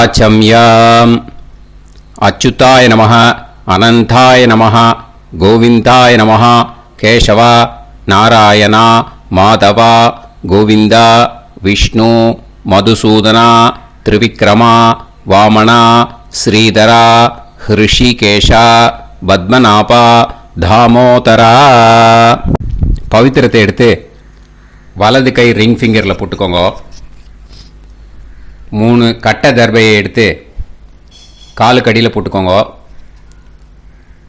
ஆச்சம்யாம். அச்சுதாய நமः, அனந்தாய நமः, கோவிந்தாய நமः, கேசவா, நாராயணா, மாதவா, கோவிந்தா, விஷ்ணு, மதுசூதனா, திரிவிக்ரமா, வாமனா, ஸ்ரீதரா, ஹிருஷிகேஷா, பத்மநாபா, தாமோதரா. பவித்திரத்தை எடுத்து வலது கை ரிங் ஃபிங்கரில் போட்டுக்கோங்க. 3 கட்டை தர்பையை எடுத்து காலுக்கடியில் போட்டுக்கோங்க.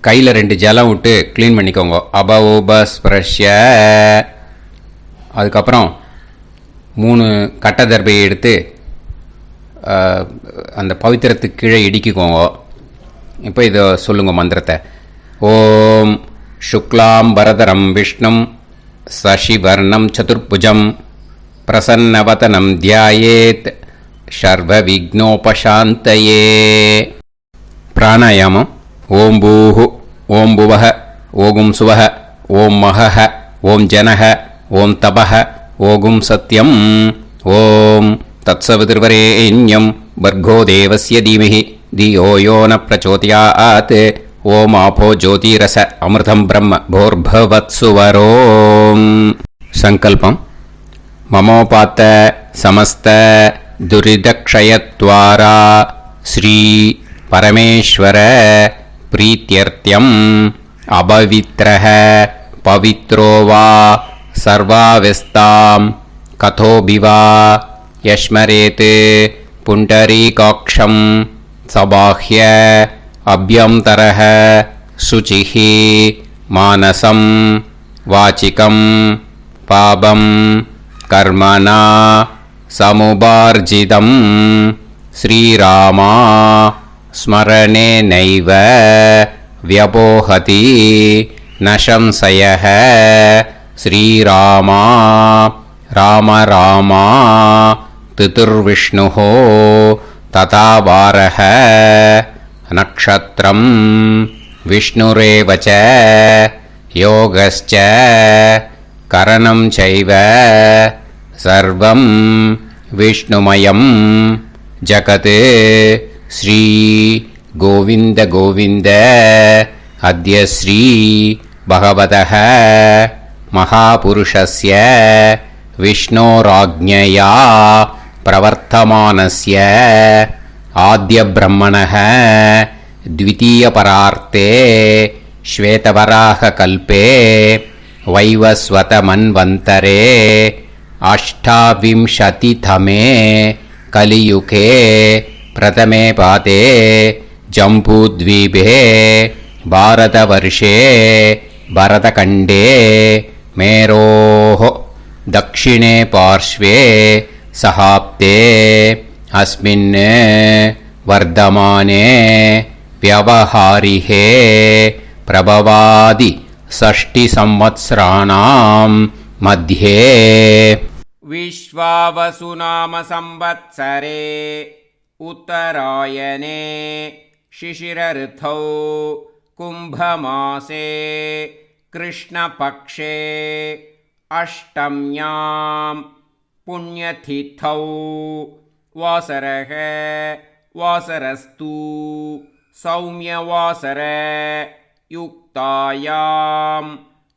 கையில் 2 ஜலம் விட்டு க்ளீன் பண்ணிக்கோங்க. அபவோபஸ்பிரஷ்ய. அதுக்கப்புறம் 3 கட்டை தர்பையை எடுத்து அந்த பவித்திரத்துக்கு கீழே இடிக்கிக்கோங்க. இப்போ இதை சொல்லுங்க மந்திரத்தை. ஓம் சுக்லாம் வரதரம் விஷ்ணும் சசிவர்ணம் சதுர்புஜம் பிரசன்னவதனம் தியாயேத் சர்வ விக்னோபசாந்தயே. பிராணாயாமம். ஓம் பூஹு, ஓம் புவஹ, ஓகும் சுவஹ, ஓம் மஹஹ, ஓம் ஜனஹ, ஓம் தபஹ, ஓகும் சத்யம். ஓம் தத்சவிதுர்வரேண்யம் பர்கோ தேவஸ்ய தீமஹி தியோ யோ ந பிரச்சோதயாத். ஓம் ஆபோ ஜோதிரச அமிர்தம் பிரம்ம போர்பவத்சுவரோம். சங்கல்பம். மமோபாத்த சமஸ்த துரிதக்ஷயத்வாரா ஸ்ரீ பரமேஸ்வர பிரீத்யர்த்தியம் அபவித்ரஹ பவித்ரோ வா சர்வாவஸ்தாம் கதோபிவா யஸ்மரேத் புண்டரீகாக்ஷம் சபாஹ்ய அப்யந்தரஹ சுசிஹி மானசம் வாசிகம் பாபம் கர்மணா சமுபார்ஜிதம் ஸ்ரீராமா ஸ்மரணேனைவ வ்யபோஹதி நசம்சயஹ. ஸ்ரீராமா ராம ராமா திதிர்விஷ்ணுஹோ ததா வாரஹ. நக்ஷத்ரம் விஷ்ணுரேவச யோகஸ்ச கரணம் சைவ சர்வம் விஷ்ணுமயம் ஜகத். ஸ்ரீ கோவிந்த கோவிந்த அத்ய ஸ்ரீ பகவதः மகாபுருஷஸ்ய விஷ்ணோராஜ்ஞயா பிரவர்த்தமானஸ்ய ஆத்ய பிரம்மணः த்விதீயபரார்த்தே ஸ்வேதவராக கல்பே வைவஸ்வத மன்வந்தரே அஷ்டாவிம்சதிதமே கலியுகே பிரதமே பாதே ஜம்பூத்வீபே பாரதவர்ஷே பரதகண்டே மேரோः தக்ஷிணே பார்ஷ்வே சஹாப்தே அஸ்மின் வர்தமானே व्यवहारिहे प्रभवादि षष्टि संवत्सराणां मध्ये विश्वावसु नाम संवत्सरे उत्तरायणे शिशिर ऋतौ कुंभमासे कृष्णपक्षे अष्टम्यां पुण्यतिथौ वासरः वासरस्तु सौम्यवासर युक्तायां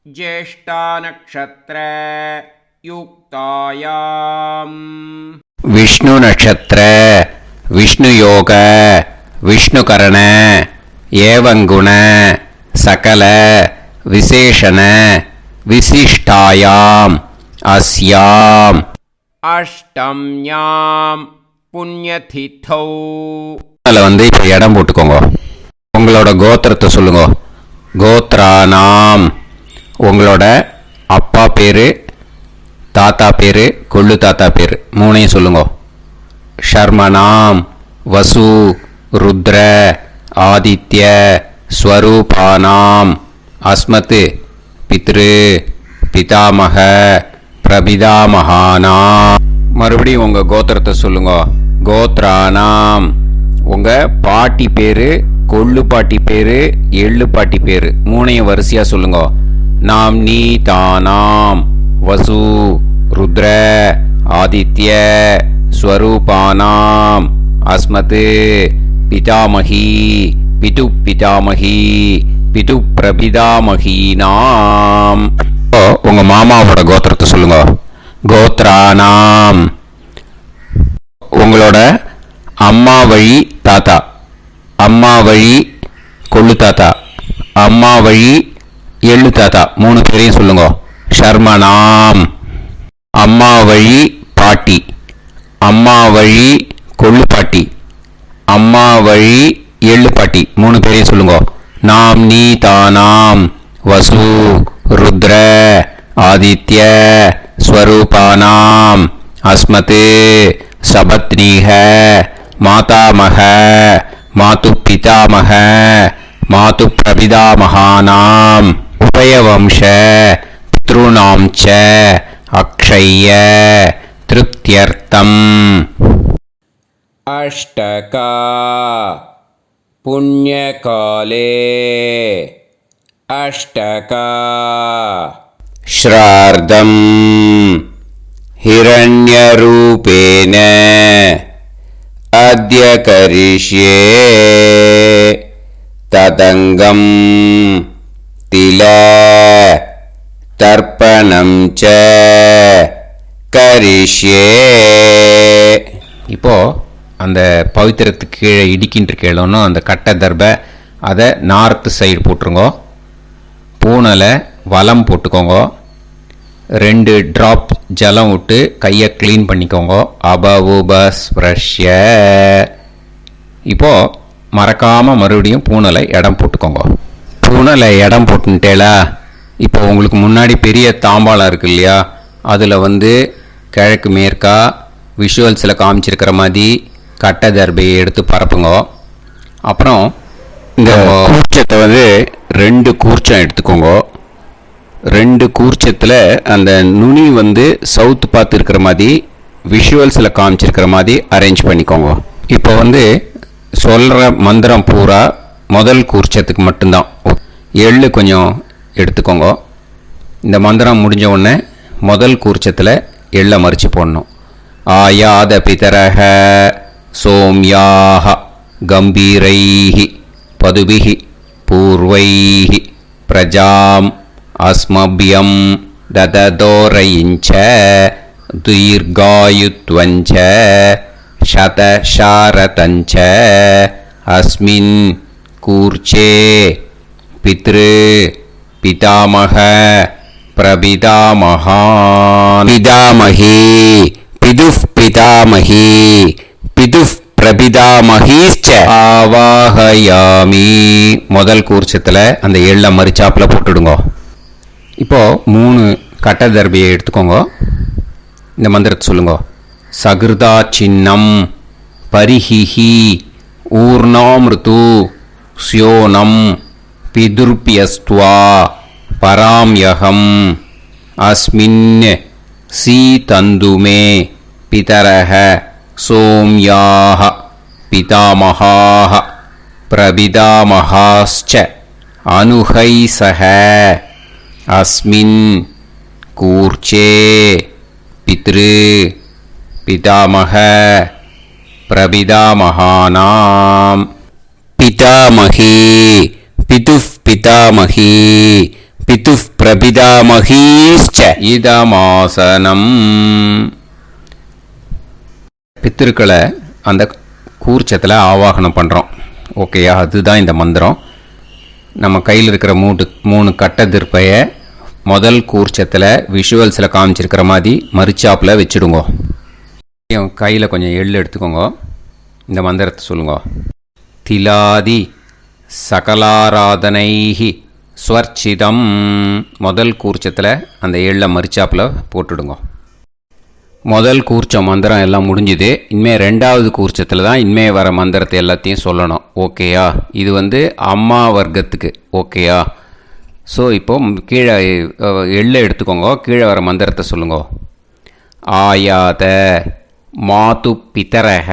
ज्येष्ठा नक्षत्र युक्तायां विष्णु नक्षत्र विष्णु योग विष्णुकरण एवं गुण सकल विशेषण विशिष्टायाम् अस्याम् अष्टम्यां पुण्यतिथौ. அதில் இப்போ இடம் போட்டுக்கோங்க. உங்களோட கோத்திரத்தை சொல்லுங்க. கோத்ரானாம். உங்களோட அப்பா பேர், தாத்தா பேர், கொள்ளு தாத்தா பேர் 3ஐயும் சொல்லுங்க. ஷர்மனாம் வசு ருத்ர ஆதித்ய ஸ்வரூபானாம் அஸ்மத் பித்ரு பிதாமக பிரபிதாமகானாம். மறுபடியும் உங்கள் கோத்திரத்தை சொல்லுங்க. கோத்ரானாம். உங்கள் பாட்டி பேர், கொள்ளு பாட்டி பேர், எள்ளு பாட்டி பேர் 3ஐயும் வரிசையாக சொல்லுங்க. நாம் நீ தானாம் வசு ருத்ர ஆதித்ய ஸ்வரூபானாம் அஸ்மத் பிதாமகி பிது பிதாமகி பிது பிரபிதாமகீனாம். உங்க மாமாவோட கோத்திரத்தை சொல்லுங்க. கோத்ரானாம். உங்களோட அம்மா வழி தாத்தா, அம்மா வழி கொள்ளு தாத்தா, அம்மா வழி எள்ளு தாத்தா, 3 பேரையும் சொல்லுங்க. ஷர்மனாம். அம்மா வழி பாட்டி, அம்மா வழி கொள்ளு பாட்டி, அம்மா வழி எள்ளு பாட்டி, 3 பேரையும் சொல்லுங்க. நாம் நீ தானாம் வசு ருத்ர ஆதித்ய ஸ்வரூபானாம் அஸ்மத் சபத்னீஹ மாதாமக மாது பிதாமக மாது பிரபிதாமகானாம் உபயவம்ச பித்ருணாம் ச அக்ஷய்ய திருப்தியர்த்தம். अष्टका पुण्यकाले अष्टका श्रार्धम् हिरण्यरूपेण अद्य करिष्ये तदङ्गम् तिल तर्पणं च करिष्ये. இப்போ அந்த பவித்திரத்துக்கு கீழே இடிக்கின்ற கேளோன்னு அந்த கட்டை தர்பை அதை நார்த்து சைடு போட்டுருங்க. பூனலை வலம் போட்டுக்கோங்க. 2 ட்ராப் ஜலம் விட்டு கையை க்ளீன் பண்ணிக்கோங்க. அபவுபஸ்ப்ரஷ்ய. இப்போது மறக்காமல் மறுபடியும் பூனலை இடம் போட்டுக்கோங்க. பூனலை இடம் போட்டுட்டேலா. இப்போ உங்களுக்கு முன்னாடி பெரிய தாம்பாளம் இருக்கு இல்லையா, அதில் கிழக்கு மேற்கா விஷுவல்ஸில் காமிச்சிருக்கிற மாதிரி கட்டை தர்பையை எடுத்து பரப்புங்க. அப்புறம் இந்த கூர்ச்சத்தை 2 கூர்ச்சம் எடுத்துக்கோங்க. 2 கூர்ச்சத்தில் அந்த நுனி சவுத்து பார்த்து இருக்கிற மாதிரி விஷுவல்ஸில் காமிச்சிருக்கிற மாதிரி அரேஞ்ச் பண்ணிக்கோங்க. இப்போ சொல்கிற மந்திரம் பூரா முதல் கூர்ச்சத்துக்கு மட்டும்தான். எள்ளு கொஞ்சம் எடுத்துக்கோங்க. இந்த மந்திரம் முடிஞ்ச உடனே முதல் கூர்ச்சத்தில் எள்ளை மறித்து போடணும். ஆயாத பிதரஹ சோம்யாஹ கம்பீரைஹி பதுபிஹி பூர்வைஹி பிரஜாம் அஸ்மபியம் தததோரயிஞ்ச தீர்காயுத்வஞ்ச சதசாரதஞ்ச அஸ்மின் கூர்ச்சே பித்ரு பிதாமக பிரபிதாமகான் பிதாமகி பிதுஃப் பிதாமகி பிதுஃப் பிரபிதாமகீச்ச ஆவாஹயாமி. முதல் கூர்ச்சத்தில் அந்த எள்ளை மறிச்சாப்பில் போட்டுடுங்க. இப்போது 3 கட்டை தர்பியை எடுத்துக்கோங்க. இந்த மந்திரத்தை சொல்லுங்க. சகிருதா சின்னம் பரிஹிஹி ஊர்ணாமிருது ஸ்யோனம் பிதுர்பியஸ்துவா பராம்யகம் அஸ்மின் சீதந்துமே பிதரஹ சோம்யாஹ பிதாமகாஹ பிரபிதாமகாஸ்ச அனுஹைசஹ அஸ்மின் கூர்ச்சே பித்ரு பிதாமக பிரபிதாமகானாம் பிதாமகி பிதுஃப் பிதாமகி பிதுஃப் பிரபிதாமகீஸ்ச இதமாசனம். பித்திருக்களை அந்த கூர்ச்சத்தில் ஆவாகனம் பண்ணுறோம். ஓகேயா? அதுதான் இந்த மந்திரம். நம்ம கையில் இருக்கிற 3 கட்டை திருப்பையை முதல் கூர்ச்சத்தில் விஷுவல்ஸில் காமிச்சிருக்கிற மாதிரி மறிச்சாப்பில் வச்சுடுங்க. கையில் கொஞ்சம் எள்ளு எடுத்துக்கோங்க. இந்த மந்திரத்தை சொல்லுங்க. திலாதி சகலாராதனைஹி ஸ்வர்ச்சிதம். முதல் கூர்ச்சத்தில் அந்த எள்ளை மறிச்சாப்பில் போட்டுடுங்க. முதல் கூர்ச்சம் மந்திரம் எல்லாம் முடிஞ்சுது. இனிமேல் 2வது கூர்ச்சத்தில் தான் இனிமேல் வர மந்திரத்தை எல்லாத்தையும் சொல்லணும். ஓகேயா? இது அம்மா வர்க்கத்துக்கு. ஓகேயா? ஸோ இப்போது கீழே எள்ளை எடுத்துக்கோங்க. கீழே வர மந்திரத்தை சொல்லுங்க. ஆயாத மாது பிதரஹ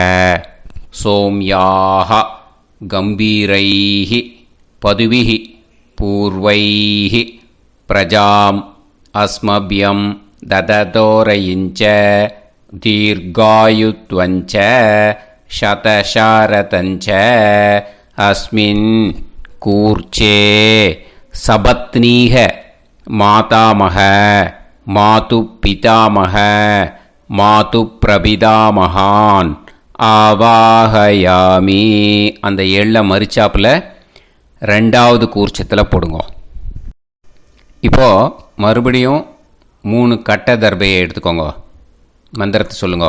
சோம்யாஹ கம்பீரைஹி பதுவிஹி பூர்வைஹி பிரஜாம் அஸ்மபியம் தததோரயிஞ்ச தீர்காயுத்வஞ்ச शतशारतञ्च अस्मिन् कूर्चे सपत्नीः मातामह मातुपितामह मातुप्रपितामहान् ஆவாஹயாமி. அந்த எள்ள மரிச்சாப்பில் ரெண்டாவது கூர்ச்சத்தில் போடுங்க. இப்போது மறுபடியும் 3 கட்ட தர்பையை எடுத்துக்கோங்க. மந்திரத்தை சொல்லுங்க.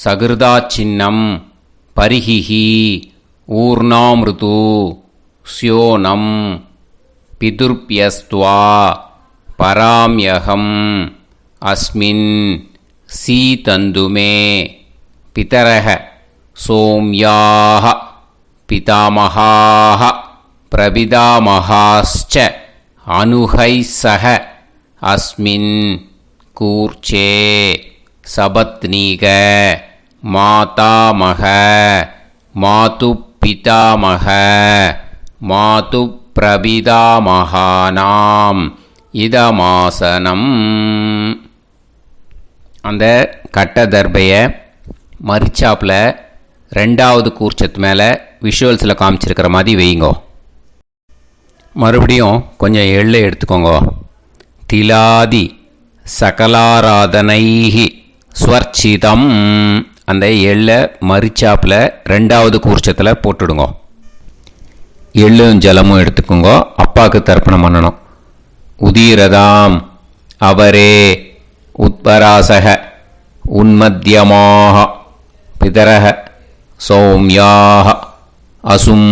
சகிருதா சின்னம் பரிஹிஹி ஊர்ணாமிருது ஸ்யோனம் பிதுர்பியஸ்துவா பராம்யகம் அஸ்மின் சீதந்துமே பிதரஹ சோம்யாஹ பிதாமஹாஹ பிரபிதாமஹாஸ்ச அனுஹைசஹ அஸ்மின் கூர்ச்சே சபத்னீக மாதாமஹ மாதுப்பிதாமஹ மாதுப்பிரபிதாமஹானாம் இதமாசனம். அந்த கட்ட தர்பையை மரிச்சாப்பில் ரெண்டாவது கூர்ச்சத்து மேலே விஷுவல்ஸில் காமிச்சிருக்கிற மாதிரி வைங்கோ. மறுபடியும் கொஞ்சம் எள்ளை எடுத்துக்கோங்க. திலாதி சகலாராதனைஹி ஸ்வர்ச்சிதம். அந்த எள்ளை மரிச்சாப்பில் ரெண்டாவது கூர்ச்சத்தில் போட்டுடுங்க. எள்ளும் ஜலமும் எடுத்துக்கோங்க. அப்பாவுக்கு தர்ப்பணம் பண்ணணும். உதீரதாம் அவரே உத்பராசக உன்மத்யமாக பிதரஹ சௌம்யாக அசும்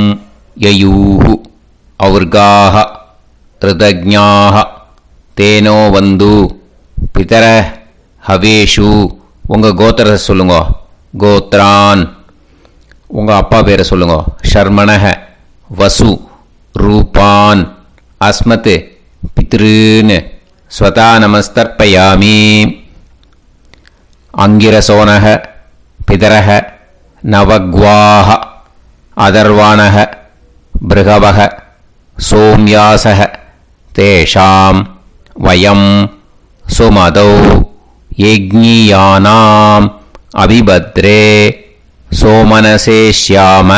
யயூஹு ஔர்காஹ ரிதஜ்ஞாஹ தேனோ வந்து பிதர ஹவேஷு. உங்கள் கோத்திரத்தை சொல்லுங்க. கோத்ரான். உங்கள் அப்பா பேரை சொல்லுங்க. ஷர்மணஹ வசு ரூபான் அஸ்மத் பித்ருன்னு ஸ்வதா நமஸ்தர்ப்பயாமி. அங்கிரசோனஹ பிதரஹ நவக்வாஹ அதர்வாணஹ பிருகவஹ சோம்யாசஹ தேஷாம் வயம் சுமதௌ யஜ்ஞியானாம் அபிபத்ரே சோமனசேஷ்யாம.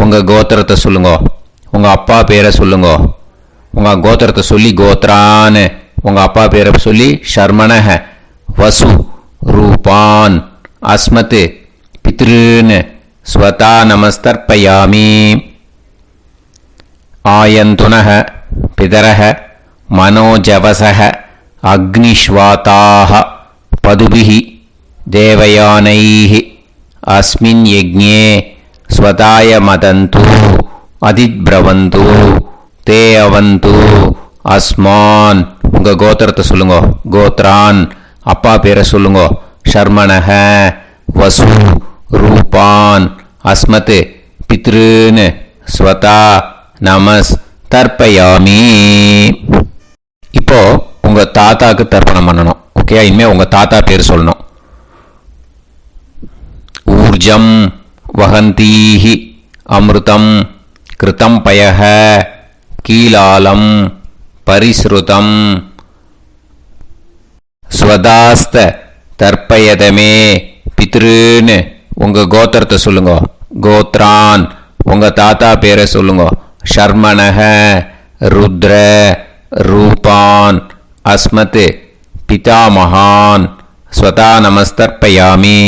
உங்கள் கோத்திரத்தை சொல்லுங்க. உங்கள் அப்பா பேரை சொல்லுங்க. உங்கள் கோத்திரத்தை சொல்லி கோத்ரான்னு உங்கள் அப்பா பேரை சொல்லி ஷர்மணஹ வசு ரூபான் அஸ்மத் பித்ருன்னு ஸ்வதா நமஸ்தர்ப்பயாமி. ஆயந்துனஹ பிதரஹ மனோஜவசஹ அக்னிஷ்வாதாஹ பதுபிஹி தேவயானைஹி அஸ்மின் யஜ்ஞே ஸ்வதாய மதந்து அதித்ப்ரவந்து தே அவது அஸ்மான். உங்கள் கோத்திரத்தை சொல்லுங்க. கோத்ரான். அப்பா பேரை சொல்லுங்க. ஷர்மணஹ வசு ரூபான் அஸ்மத் பித்ருன்னு ஸ்வதா நமஸ் தர்ப்பயாமி. இப்போ உங்கள் தாத்தாக்கு தர்ப்பணம் பண்ணணும். ஓகே, இனிமேல் உங்கள் தாத்தா பேர் சொல்லணும். ஊர்ஜம் வஹந்தீஹி அமிர்தம் கிருதம் பயஹ கீலாலம் பரிஸ்ருதம் ஸ்வதாஸ்த தர்ப்பயதமே பித்ருன்னு உங்கள் கோத்திரத்தை சொல்லுங்க. கோத்ரான். உங்கள் தாத்தா பேரை சொல்லுங்க. ஷர்மணஹ ருத்ர ரூபான் அஸ்மத் பிதாமஹான் ஸ்வதா நமஸ்தர்ப்பயாமி.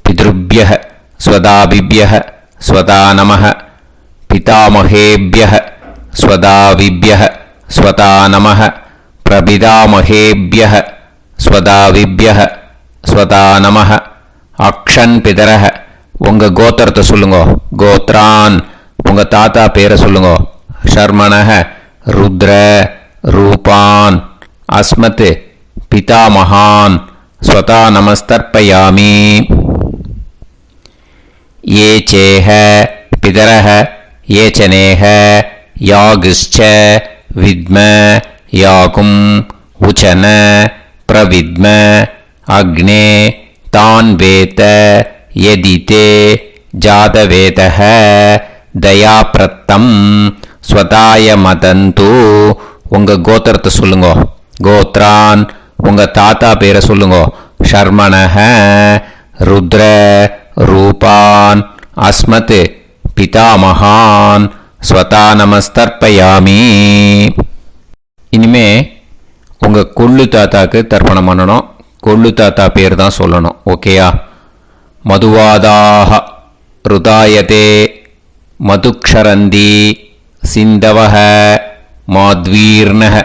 பித்ருப்யஹ ஸ்வதாபிப்யஹ ஸ்வதா நமஹ பிதாமஹேப்யஹ ஸ்வதாவிப்யஹ ஸ்வதா நமஹ பிரபிதாமஹேப்யஹ ஸ்வதாவிப்யஹ ஸ்வதா நமஹ. அக்ஷன் பிதரஹ. உங்கள் கோத்திரத்தை சொல்லுங்க. கோத்ரான். உங்கள் தாத்தா பேரை சொல்லுங்க. ஷர்மணஹ ருத்ர ரூபான் அஸ்மத் பிதாமஹான் ஸ்வதா நமஸ்தர்ப்பயாமி. ये चेह पितरः ये चनेह यागश्च विद्म याकुम् उचन प्रविद्म अग्ने तान् वेत यदिते जातवेतः दयाप्रत्तं स्वताय मदन्तु. உங்கள் கோத்திரத்தை சொல்லுங்க. கோத்ரான். உங்கள் தாத்தா பேரை சொல்லுங்க. ஷர்மணஹ ருத்ர ரூபான் அஸ்மத் பிதாமகான் ஸ்வதா நமஸ்தர்ப்பயாமி. இனிமே உங்கள் கொள்ளு தாத்தாக்கு தர்ப்பணம் பண்ணணும். கொள்ளு தாத்தா பேர் தான் சொல்லணும். ஓகேயா? மதுவாதாக ருதாயதே மதுக்ஷரந்தி சிந்தவஹ மாத்வீர்ணஹ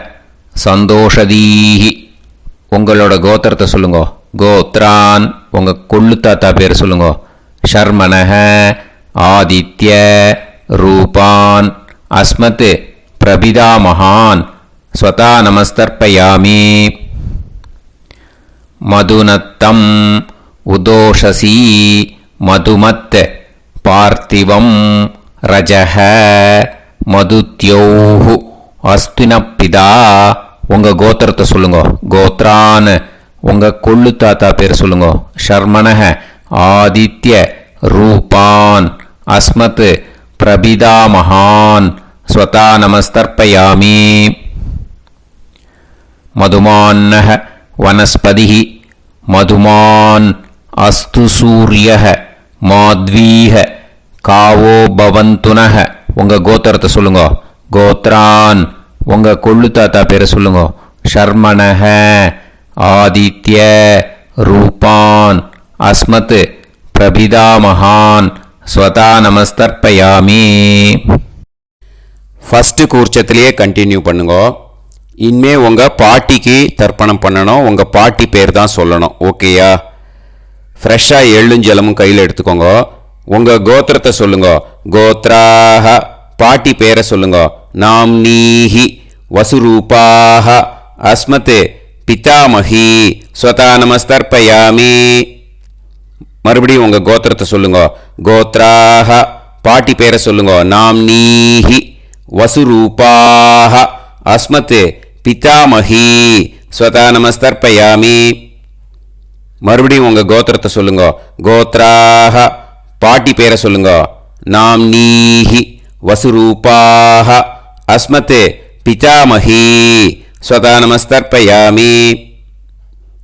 சந்தோஷதீஹி. உங்களோட கோத்திரத்தை சொல்லுங்க. கோத்ரான் உங்கள் கொள்ளு தாத்தா பேர் சொல்லுங்க. ஷர்மணஹ ஆதித்ய ரூபான் அஸ்மத் பிரபிதாமகான் ஸ்வதா நமஸ்தர்ப்பயாமி. மதுநத்தம் உதோஷசி மதுமத் பார்த்திவம் ரஜஹ மதுத்யோஹு அஸ்தினப்பிதா. உங்கள் கோத்திரத்தை சொல்லுங்க. கோத்ரான் உங்கள் கொள்ளு தாத்தா பேர் சொல்லுங்க. ஷர்மணஹ ஆதித்ய ரூபான் அஸ்மத் பிரபிதாமகான் ஸ்வதா நமஸ்தர்ப்பயாமி. மதுமான்னஹ வனஸ்பதிஹ மதுமான் அஸ்து சூரியஹ மாத்வீஹ காவோ பவந்துனஹ. உங்கள் கோத்திரத்தை சொல்லுங்க. கோத்ரான் உங்கள் கொள்ளு தாத்தா பேரை சொல்லுங்க. ஷர்மணஹ ஆதித்ய ரூபான் அஸ்மத் பிரபிதாமகான் ஸ்வதா நமஸ்தர்ப்பயாமி. ஃபஸ்ட்டு கூர்ச்சத்திலேயே கண்டினியூ பண்ணுங்க. இனிமே உங்கள் பாட்டிக்கு தர்ப்பணம் பண்ணணும். உங்கள் பாட்டி பேர் தான் சொல்லணும். ஓகேயா? ஃப்ரெஷ்ஷாக எள்ளும் ஜலமும் கையில் எடுத்துக்கோங்க. உங்கள் கோத்திரத்தை சொல்லுங்க. கோத்ராக பாட்டி பேரை சொல்லுங்க. நாம்னீஹி வசுரூபாக அஸ்மத் பிதாமகி ஸ்வதா நமஸ்தர்ப்பயாமி. மறுபடியும் உங்கள் கோத்திரத்தை சொல்லுங்க. கோத்ராக பாட்டி பேரை சொல்லுங்க. நாம்னீஹி வசுரூபாக அஸ்மத் பிதாமகி ஸ்வதா நமஸ்தர்ப்பயாமி. மறுபடியும் உங்கள் கோத்திரத்தை சொல்லுங்க. கோத்ராக பாட்டி பேரை சொல்லுங்க. நாம்னீஹி வசுரூபாக அஸ்மத் பிதாமகி ஸ்வதா நமஸ்தர்ப்பயாமி.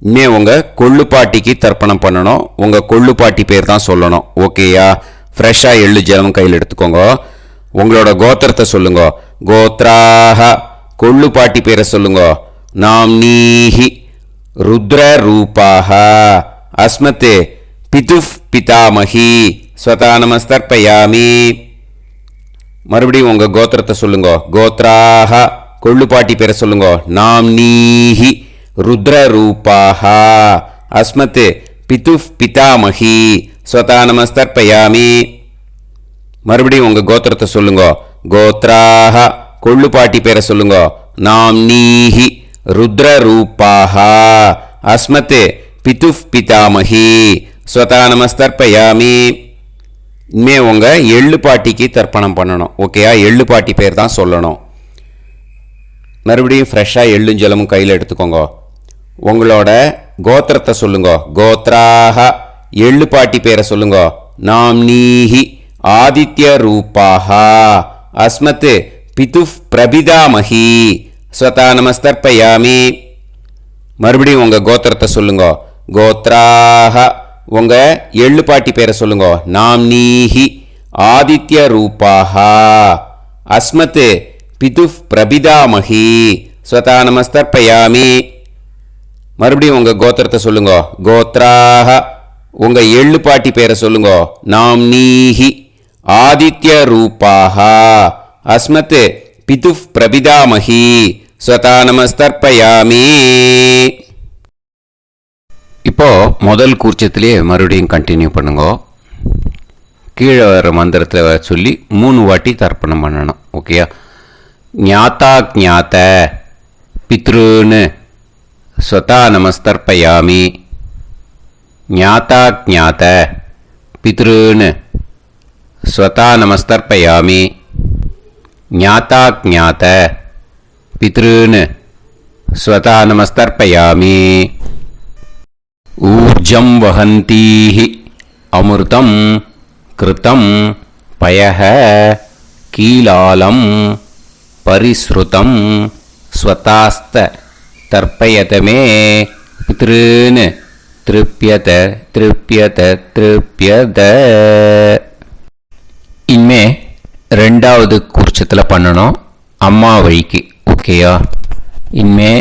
இனிமே உங்கள் கொள்ளு பாட்டிக்கு தர்ப்பணம் பண்ணணும். உங்கள் கொள்ளு பாட்டி பேர் தான் சொல்லணும். ஓகேயா? ஃப்ரெஷ்ஷாக எள்ளு ஜலம் கையில் எடுத்துக்கோங்க. உங்களோட கோத்திரத்தை சொல்லுங்க. கோத்ராக கொள்ளு பாட்டி பேரை சொல்லுங்க. நாம்னீஹி ருத்ர ரூபாக அஸ்மத் பிதுஃப் பிதாமகி ஸ்வதா நமஸ்தர்ப்பயாமி. மறுபடியும் உங்கள் கோத்திரத்தை சொல்லுங்க. கோத்ராக கொள்ளு பாட்டி பேரை சொல்லுங்க. நாம்னீஹி ருத்ர ரூபாக அஸ்மத் பிதுஃப் பிதாமகி ஸ்வதா நமஸ்தர்ப்பயாமி. மறுபடியும் உங்கள் கோத்திரத்தை சொல்லுங்க. கோத்ராக கொள்ளு பாட்டி பேரை சொல்லுங்க. நாம்னீஹி ருத்ர ரூபாக அஸ்மத் பிதுஃப் பிதாமகி ஸ்வதா நமஸ்தர்ப்பயாமி. இனிமே உங்கள் எள்ளு பாட்டிக்கு தர்ப்பணம் பண்ணணும். ஓகேயா? எள்ளு பாட்டி பேர் தான் சொல்லணும். மறுபடியும் ஃப்ரெஷ்ஷாக எள்ளும் ஜலமும் கையில் எடுத்துக்கோங்க. உங்களோட கோத்திரத்தை சொல்லுங்க. கோத்ராக எள்ளு பாட்டி பேரை சொல்லுங்க. நாம்னீஹி ஆதித்ய ரூபாக அஸ்மத் பிதுஃப் பிரபிதாமகி ஸ்வதா நமஸ்தர்ப்பயாமி. மறுபடியும் உங்கள் கோத்திரத்தை சொல்லுங்க. கோத்ராக உங்கள் எள்ளு பாட்டி பேரை சொல்லுங்க. நாம்னீஹி ஆதித்ய ரூபாக அஸ்மத் பிதுஃப் பிரபிதாமகி ஸ்வதா நமஸ்தர்ப்பயாமி. மறுபடியும் உங்கள் கோத்திரத்தை சொல்லுங்க. கோத்ராக உங்கள் எள்ளு பாட்டி பேரை சொல்லுங்க. நாம்னீஹி ஆதித்ய ரூபாக அஸ்மத் பிதுஃப் பிரபிதாமகி ஸ்வதா நமஸ்தர்ப்பயாமி. இப்போ முதல் கூர்ச்சத்திலேயே மறுபடியும் கண்டினியூ பண்ணுங்க. கீழே வர மந்திரத்தில் சொல்லி 3 வாட்டி தர்ப்பணம் பண்ணணும். ஓகேயா? ஞாதா ஞாத பித்ருன்னு ஸ்வதா நமஸ்தர்ப்பயாமி. ஞாதா ஞாத பித்ருன்னு ஸ்வதா நமஸ்தர்ப்பயாமி. ஞாதா ஞாத பித்ருன்னு ஸ்வதா நமஸ்தர்ப்பயாமி. ஊர்ஜம் வஹந்தீஹி அமிர்தம் கிருதம் பயஹ கீலாலம் பரிஸ்ருதம் ஸ்வதாஸ்த தர்ப்பயதமே பித்ருன்னு திருப்யத திருப்யத திருப்யத. இனிமே ரெண்டாவது கூர்ச்சத்தில் பண்ணணும், அம்மா வழிக்கு. ஓகேயா? இனிமே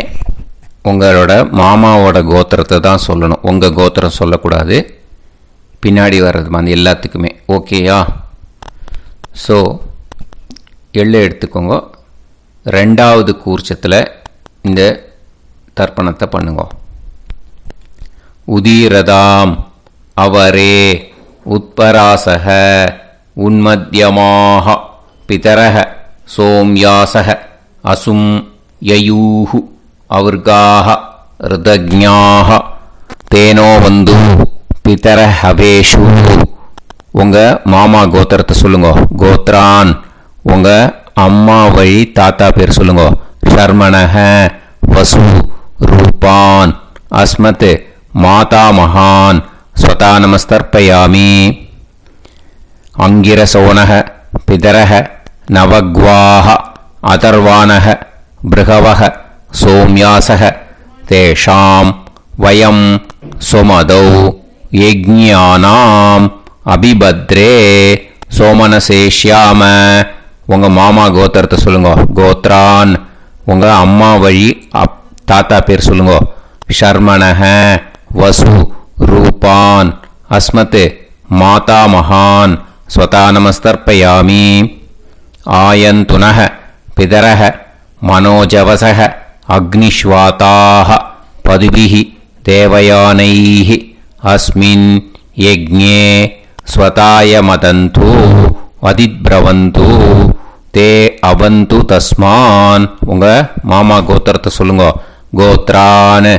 உங்களோட மாமாவோட கோத்திரத்தை தான் சொல்லணும், உங்கள் கோத்திரம் சொல்லக்கூடாது. பின்னாடி வர்றது மாதிரி எல்லாத்துக்குமே. ஓகேயா? ஸோ எள்ளு எடுத்துக்கோங்க. ரெண்டாவது கூர்ச்சத்தில் இந்த தர்ப்பணத்தை பண்ணுங்க. உதீரதாம் அவரே உத்பராசக உன்மத்யமாக பிதரக சோம்யாசக அசும் யயூஹு அவர்காக ருதஜ்ஞாக தேனோ வந்து பிதர ஹவேஷு. உங்கள் மாமா கோத்திரத்தை சொல்லுங்க. கோத்ரான் உங்கள் அம்மா வழி தாத்தா பேர் சொல்லுங்க. ஷர்மணஹ வசு ரூபான் அஸ்மத் மாதா மகான் ஸ்வதா நமஸ்தர்ப்பயாமி. அங்கிரசோனஹ பிதரஹ நவக்வாஹ அதர்வானஹ பிருகவஹ சோம்யாசஹ தேஷாம் வயம் சுமதௌ யஜ்ஞானாம் அபிபத்ரே சோமனசேஷ்யாம. உங்கள் மாமா கோத்திரத்தை சொல்லுங்க. கோத்ரான் உங்கள் அம்மா வழி தாத்தா பேர் சொல்லுங்க. ஷர்மணஹ வசு ரூபான் அஸ்மத் மாதா மகான் ஸ்வதா நமஸ்தர்ப்பயாமி. ஆயந்துனஹ பிதரஹ மனோஜவசஹ அக்னிஷ்வாதாஹ பதுபிஹி தேவயானைஹ அஸ்மின் யஜ்ஞே ஸ்வதாய மதந்து அதித்பிரவந்து தே அவந்து தஸ்மான். உங்கள் மாமா கோத்திரத்தை சொல்லுங்க. கோத்ரான்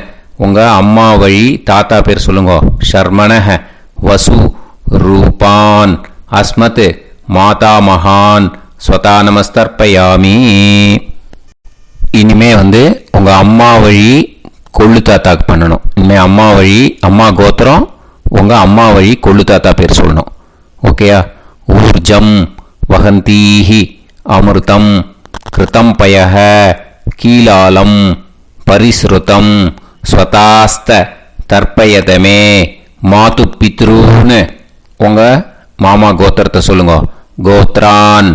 உங்கள் அம்மா வழி தாத்தா பேர் சொல்லுங்க. ஷர்மணஹ வசு ரூபான் அஸ்மத் மாதா மகான் ஸ்வதா நமஸ்தர்ப்பயாமி. இனிமே உங்கள் அம்மா வழி கொள்ளு தாத்தாக்கு பண்ணணும். இனிமேல் அம்மா வழி அம்மா கோத்திரம் உங்கள் அம்மா வழி கொள்ளு தாத்தா பேர் சொல்லணும். ஓகேயா? ஊர்ஜம் வகந்தீஹி அமிர்தம் கிருதம் பயஹ கீலாலம் பரிஸ்ருதம் ஸ்வதாஸ்த தர்ப்பயதமே மாது பித்ருன்னு. உங்கள் மாமா கோத்திரத்தை சொல்லுங்க. கோத்ரான்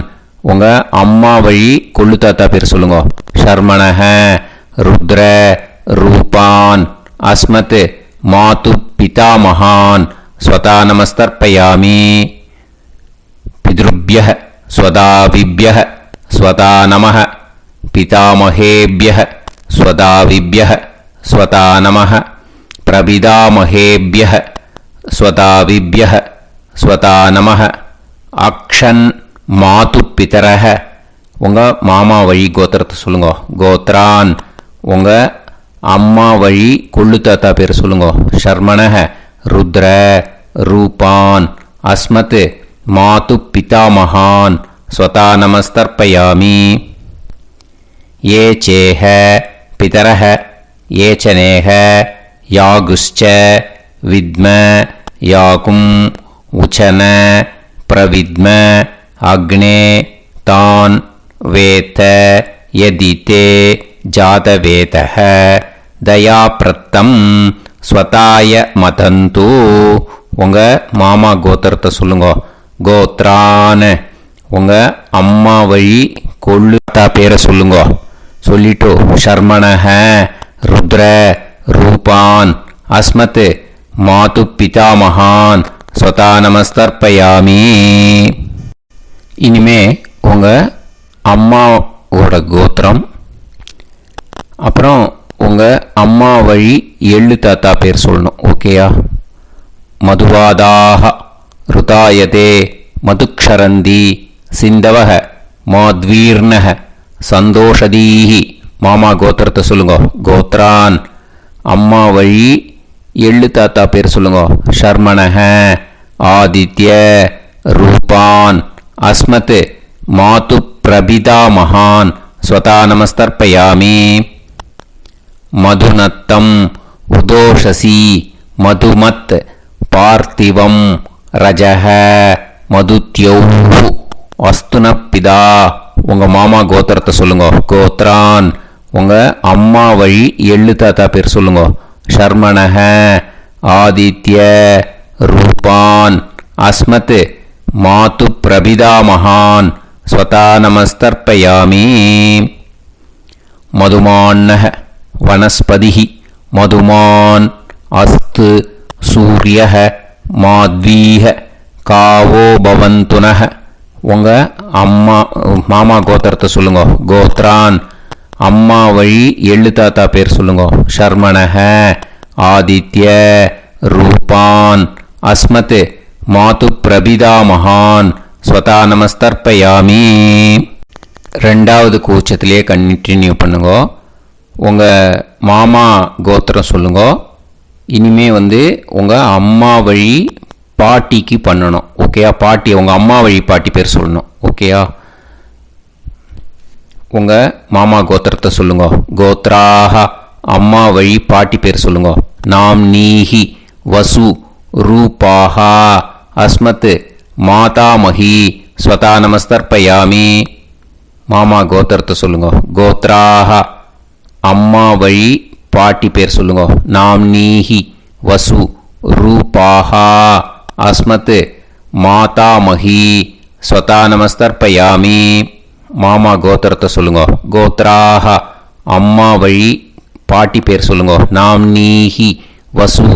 உங்கள் அம்மா வழி கொள்ளு தாத்தா பேர் சொல்லுங்க. ஷர்மணஹ ருத்ர ரூபான் அஸ்மத் மாது பிதா மகான் ஸ்வதா நமஸ்தர்ப்பயாமி. பித்ருப்யஹ ஸ்வதாவிப்யஹ ஸ்வதா நமஹ பிதாமஹேப்யஹ ஸ்வதாவிப்யஹ ஸ்வதா நமஹ பிரபிதாமஹேப்யஹ ஸ்வதாவிப்யஹ ஸ்வதா நமஹ. அக்ஷன் மாது பிதரஹ உங்கள் மாமா வழி கோத்திரத்தை சொல்லுங்க. கோத்ரான் உங்கள் அம்மா வழி கொள்ளு தாத்தா பேர் சொல்லுங்க. ஷர்மணஹ ருத்ர ரூபான் அஸ்மத் மாது பிதா மகான் ஸ்வதா நமஸ்தர்ப்பயாமி. ஏ சேஹ பிதரஹ ஏச்சனேஹ யாகுஷ்ச வித்ம யாகும் உச்சன பிரவித்ம அக்னே தான் வேத யதிதே ஜாதவேதஹ தயாப்ரத்தம் ஸ்வதாய மதந்து. உங்கள் மாமா கோத்திரத்தை சொல்லுங்க. கோத்ரான் உங்கள் அம்மா வழி கொள்ளு தாத்தா பேரை சொல்லுங்க. சொல்லிட்டு ஷர்மணஹ ருத்ர ரூபான் அஸ்மத் மாது பிதா மகான் ஸ்வதா நமஸ்தர்ப்பயாமி. இனிமே உங்கள் அம்மாவோட கோத்திரம், அப்புறம் உங்கள் அம்மா வழி எள்ளு தாத்தா பேர் சொல்லணும். ஓகேயா? மதுவாதாக ருதாயதே மதுக்ஷரந்தி சிந்தவக மாத்வீர்ணக சந்தோஷதீஹி. மாமா கோத்திரத்தை சொல்லுங்க. கோத்ரான் அம்மா வழி எள்ளு தாத்தா பேர் சொல்லுங்க. ஷர்மணஹ ஆதித்ய ரூபான் அஸ்மத் மாது பிரபிதா மகான் ஸ்வதா நமஸ்தர்ப்பயாமி. மதுநத்தம் உதோஷசி மதுமத் பார்த்திவம் ரஜஹ மதுத்யௌ அஸ்துனப்பிதா. உங்கள் மாமா கோத்திரத்தை சொல்லுங்க. கோத்ரான் உங்கள் அம்மா வழி எள்ளு தாத்தா பேர் சொல்லுங்க. ஷர்மணஹ ஆதித்ய ரூபான் அஸ்மத் மாது பிரபிதாமகான் ஸ்வதா நமஸ்தர்ப்பயாமி. மதுமான்னः வனஸ்பதிः மதுமான் அஸ்து சூரியः மாத்வீஹ காவோ பவந்துனः. உங்கள் அம்மா மாமா கோத்திரத்தை சொல்லுங்க. கோத்ரான் அம்மா வழி எள்ளு தாத்தா பேர் சொல்லுங்க. ஷர்மணஹ ஆதித்ய ரூபான் அஸ்மத் மாது பிரபிதாமகான் ஸ்வதா நமஸ்தர்ப்பயாமி. ரெண்டாவது கூச்சத்திலே கண்டினியூ பண்ணுங்க. உங்கள் மாமா கோத்திரம் சொல்லுங்க. இனிமே உங்கள் அம்மா வழி பாட்டிக்கு பண்ணணும். ஓகேயா? பாட்டி உங்கள் அம்மா வழி பாட்டி பேர் சொல்லணும். ஓகேயா? உங்கள் மாமா கோத்திரத்தை சொல்லுங்க. கோத்ராஹ அம்மா வழி பாட்டி பேர் சொல்லுங்க. நாம் நீஹி வசு ரூபாஹா அஸ்மத் மாதாமஹி ஸ்வதா நமஸ்தர்ப்பயாமி. மாமா கோத்திரத்தை சொல்லுங்க. கோத்ராஹ அம்மா வழி பாட்டி பேர் சொல்லுங்க. நாம் நீஹி வசு ரூபாஹா அஸ்மத் மாதாமஹி ஸ்வதா நமஸ்தர்ப்பயாமி. மாமா கோத்திரத்தை சொல்லுங்க. கோத்ராஹ அம்மா வழி பாட்டி பேர் சொல்லுங்க. நாம் நீஹி வசு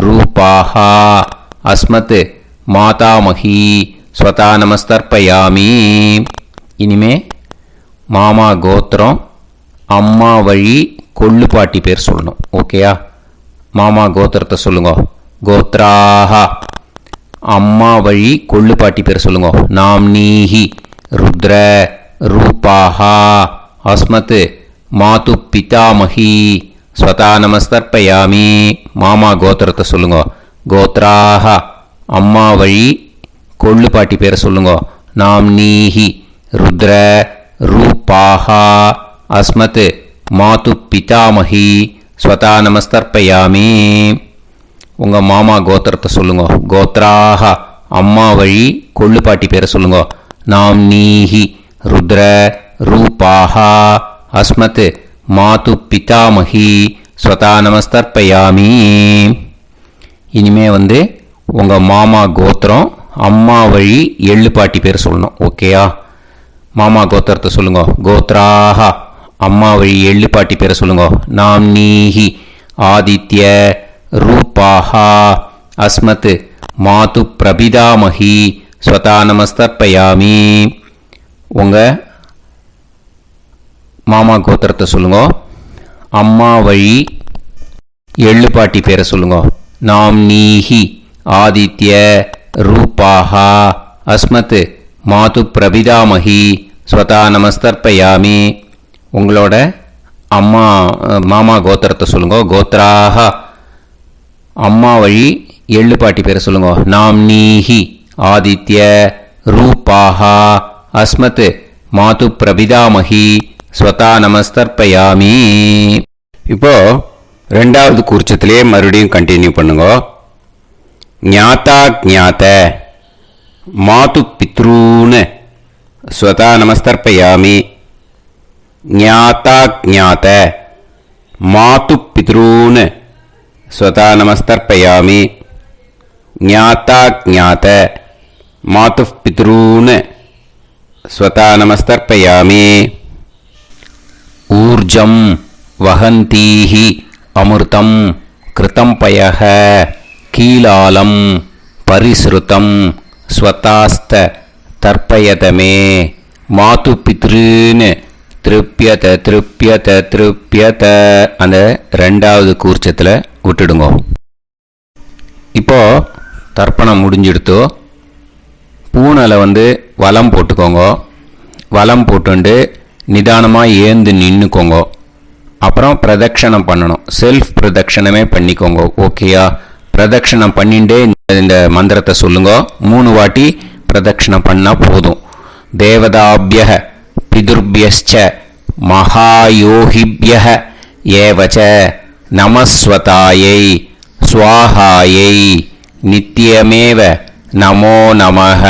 ரூபாஹா அஸ்மத் மாதாமஹி ஸ்வதா நமஸ்தர்ப்பயாமி. இனிமே மாமா கோத்திரம் அம்மா வழி கொள்ளு பாட்டி பேர் சொல்லணும். ஓகேயா? மாமா கோத்திரத்தை சொல்லுங்க. கோத்ராஹ அம்மா வழி கொள்ளு பாட்டி பேர் சொல்லுங்க. நாம் நீஹி ருத்ர ரூபாஹா அஸ்மத் மாது பிதாமஹி ஸ்வதா நமஸ்தர்ப்பயாமி. மாமா கோத்திரத்தை சொல்லுங்க. கோத்ராஹ அம்மா வழி கொள்ளு பாட்டி பேர் சொல்லுங்க. நாம் நீஹி ருத்ர ரூபாஹா அஸ்மத் மாது பிதாமஹி ஸ்வதா நமஸ்தர்ப்பயாமி. உங்கள் மாமா கோத்திரத்தை சொல்லுங்க. கோத்ராஹ அம்மா வழி கொள்ளு பாட்டி பேரை சொல்லுங்க. நாம் நீஹி ருத்ர ரூபாஹா அஸ்மத் மாது பிதாமஹி ஸ்வதா நமஸ்தர்ப்பயாமி. இனிமே உங்கள் மாமா கோத்திரம் அம்மா வழி எள்ளு பாட்டி பேர் சொல்லணும். ஓகேயா? மாமா கோத்திரத்தை சொல்லுங்க. கோத்ராஹ அம்மா வழி எள்ளு பாட்டி பேரை சொல்லுங்க. நாம் நீஹி ஆதித்ய ரூபாஹா அஸ்மத் மாது பிரபிதாமஹி ஸ்வதா நமஸ்தர்ப்பயாமி. உங்கள் மாமா கோத்திரத்தை சொல்லுங்க. அம்மா வழி எள்ளு பாட்டி பேரை சொல்லுங்க. நாம் நீஹி ஆதித்ய ரூபாஹா அஸ்மத் மாது பிரபிதாமஹி ஸ்வதா நமஸ்தர்ப்பயாமி. உங்களோட அம்மா மாமா கோத்திரத்தை சொல்லுங்க. கோத்ராஹ அம்மா வழி எள்ளு பாட்டி பேரை சொல்லுங்க. நாம் நீஹி ஆதித்ய ரூபாஹா அஸ்மத் மாது பிரபிதாமஹி ஸ்வதா நமஸ்தர்ப்பயாமி. இப்போ ரெண்டாவது கூர்ச்சத்திலே மறுபடியும் கண்டினியூ பண்ணுங்க. ஞாதா ஞாத மாது பித்ரூன் ஸ்வதா நமஸ்தர்ப்பயாமி. ஞாதா ஞாத மாது பித்ரூன் ஸ்வதா நமஸ்தர்ப்பயாமி. ஞாதா ஞாத மாது பித்ரூன் ஸ்வதா நமஸ்தர்ப்பயாமி. ஊர்ஜம் வஹந்தீஹி அமிர்தம் கிருதம் பயஹ கீலாலம் பரிஸ்ருதம் ஸ்வதாஸ்த தர்ப்பயதமே மாது பித்ருன்னு திருப்பியத திருப்பியத திருப்பியத. அந்த ரெண்டாவது கூர்ச்சத்தில் விட்டுடுங்க. இப்போ தர்ப்பணம் முடிஞ்சிடுத்தோ பூனலை வலம் போட்டுக்கோங்க. வலம் போட்டுண்டு நிதானமாக ஏந்து நின்றுக்கோங்க. அப்புறம் பிரதட்சணம் பண்ணணும். செல்ஃப் பிரதட்சணமே பண்ணிக்கோங்க. ஓகேயா? பிரதட்சணம் பண்ணிண்டே இந்த மந்திரத்தை சொல்லுங்க. 3 வாட்டி பிரதட்சணம் பண்ணால் போதும். தேவதாபிய பிதுர்பியச்ச மகாயோகிபிய ஏவச்ச நமஸ்வதாயை ஸ்வாஹாயை நித்யமேவ நமோ நமஹ.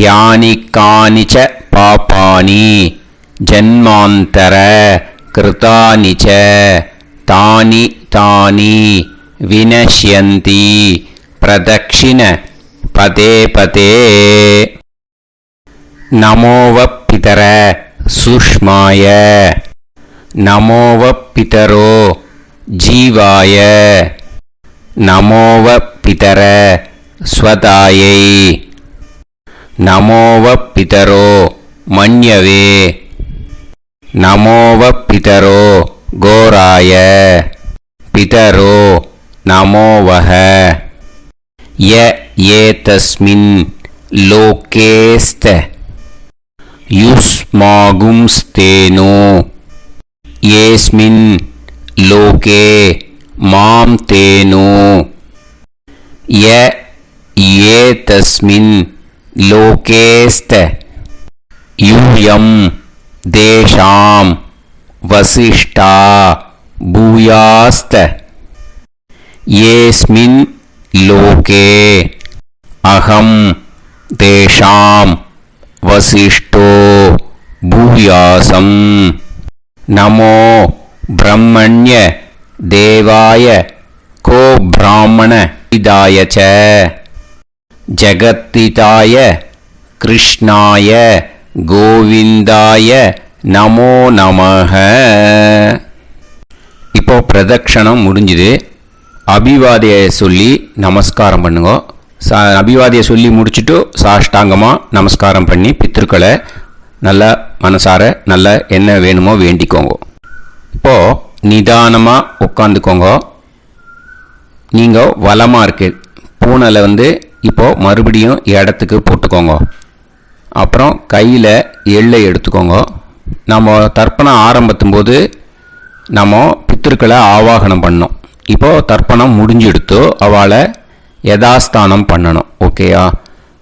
யானி கானிச்ச பாபானி ஜன்மாந்தர கிருதானி ச தானி தானி विनश्यन्ति प्रदक्षिण पदे पदे नमो वः पितर सुष्माय नमो वः पितरो जीवाय नमो वः पितर स्वदायै नमो वः पितरो मन्यवे नमो वः पितरो घोराय पितरो नमो वः य एतस्मिन् लोकेस्त युष्मागुंस्तेनो येस्मिन् लोके मां तेनो य एतस्मिन् लोकेस्त यूयं देशां वसिष्ठा भूयास्त येस्मिन् लोके अहं तेषां वसिष्ठो भूयासं नमो ब्रह्मण्य देवाय को ब्राह्मण इदाय च जगत्तिताय कृष्णाय गोविंदाय நமோ நமஹ. இப்போ பிரதட்சணம் முடிஞ்சுது. அபிவாதியை சொல்லி நமஸ்காரம் பண்ணுங்க. அபிவாதியை சொல்லி முடிச்சுட்டு சாஷ்டாங்கமாக நமஸ்காரம் பண்ணி பித்திருக்களை நல்லா மனசார நல்லா என்ன வேணுமோ வேண்டிக்கோங்க. இப்போது நிதானமாக உட்காந்துக்கோங்க. நீங்கள் வலமாக இருக்கு பூனையில் இப்போது மறுபடியும் இடத்துக்கு போட்டுக்கோங்க. அப்புறம் கையில் எள்ளை எடுத்துக்கோங்க. நம்ம தர்ப்பணம் ஆரம்பிக்கும் போது நம்ம பித்திருக்களை ஆவாகனம் பண்ணோம். இப்போது தர்ப்பணம் முடிஞ்செடுத்து அவளை யதாஸ்தானம் பண்ணணும். ஓகேயா?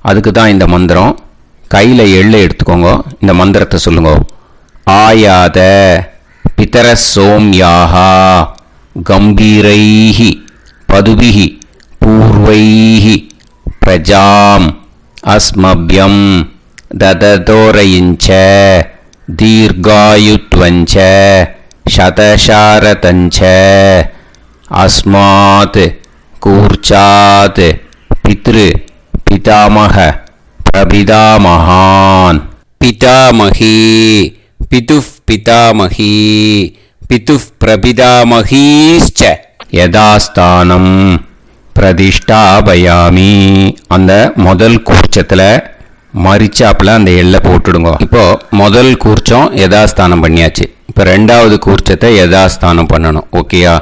அதுக்கு தான் இந்த மந்திரம். கையில் எள்ளை எடுத்துக்கோங்க. இந்த மந்திரத்தை சொல்லுங்க. ஆயாத பிதர சோம்யாஹா கம்பீரைஹி பதுபிஹி பூர்வைஹி பிரஜாம் அஸ்மப்யம் தததோரயிஞ்ச தீர்காயுத்வஞ்ச சதசாரதஞ்ச அஸ்மாத் கூர்ச்சாத் பித்ரு பிதாமக பிரபிதாமகான் பிதாமகி பிதுஃப் பிதாமகி பிதுஃப் பிரபிதாமகீஸ்ச யதாஸ்தானம் பிரதிஷ்டாபயாமி. அந்த முதல் கூர்ச்சத்தில் மரிச்சாப்பில் அந்த எள்ளை போட்டுடுங்க. இப்போது முதல் கூர்ச்சம் யதாஸ்தானம் பண்ணியாச்சு. இப்போ ரெண்டாவது கூர்ச்சத்தை யதாஸ்தானம் பண்ணணும். ஓகேயா?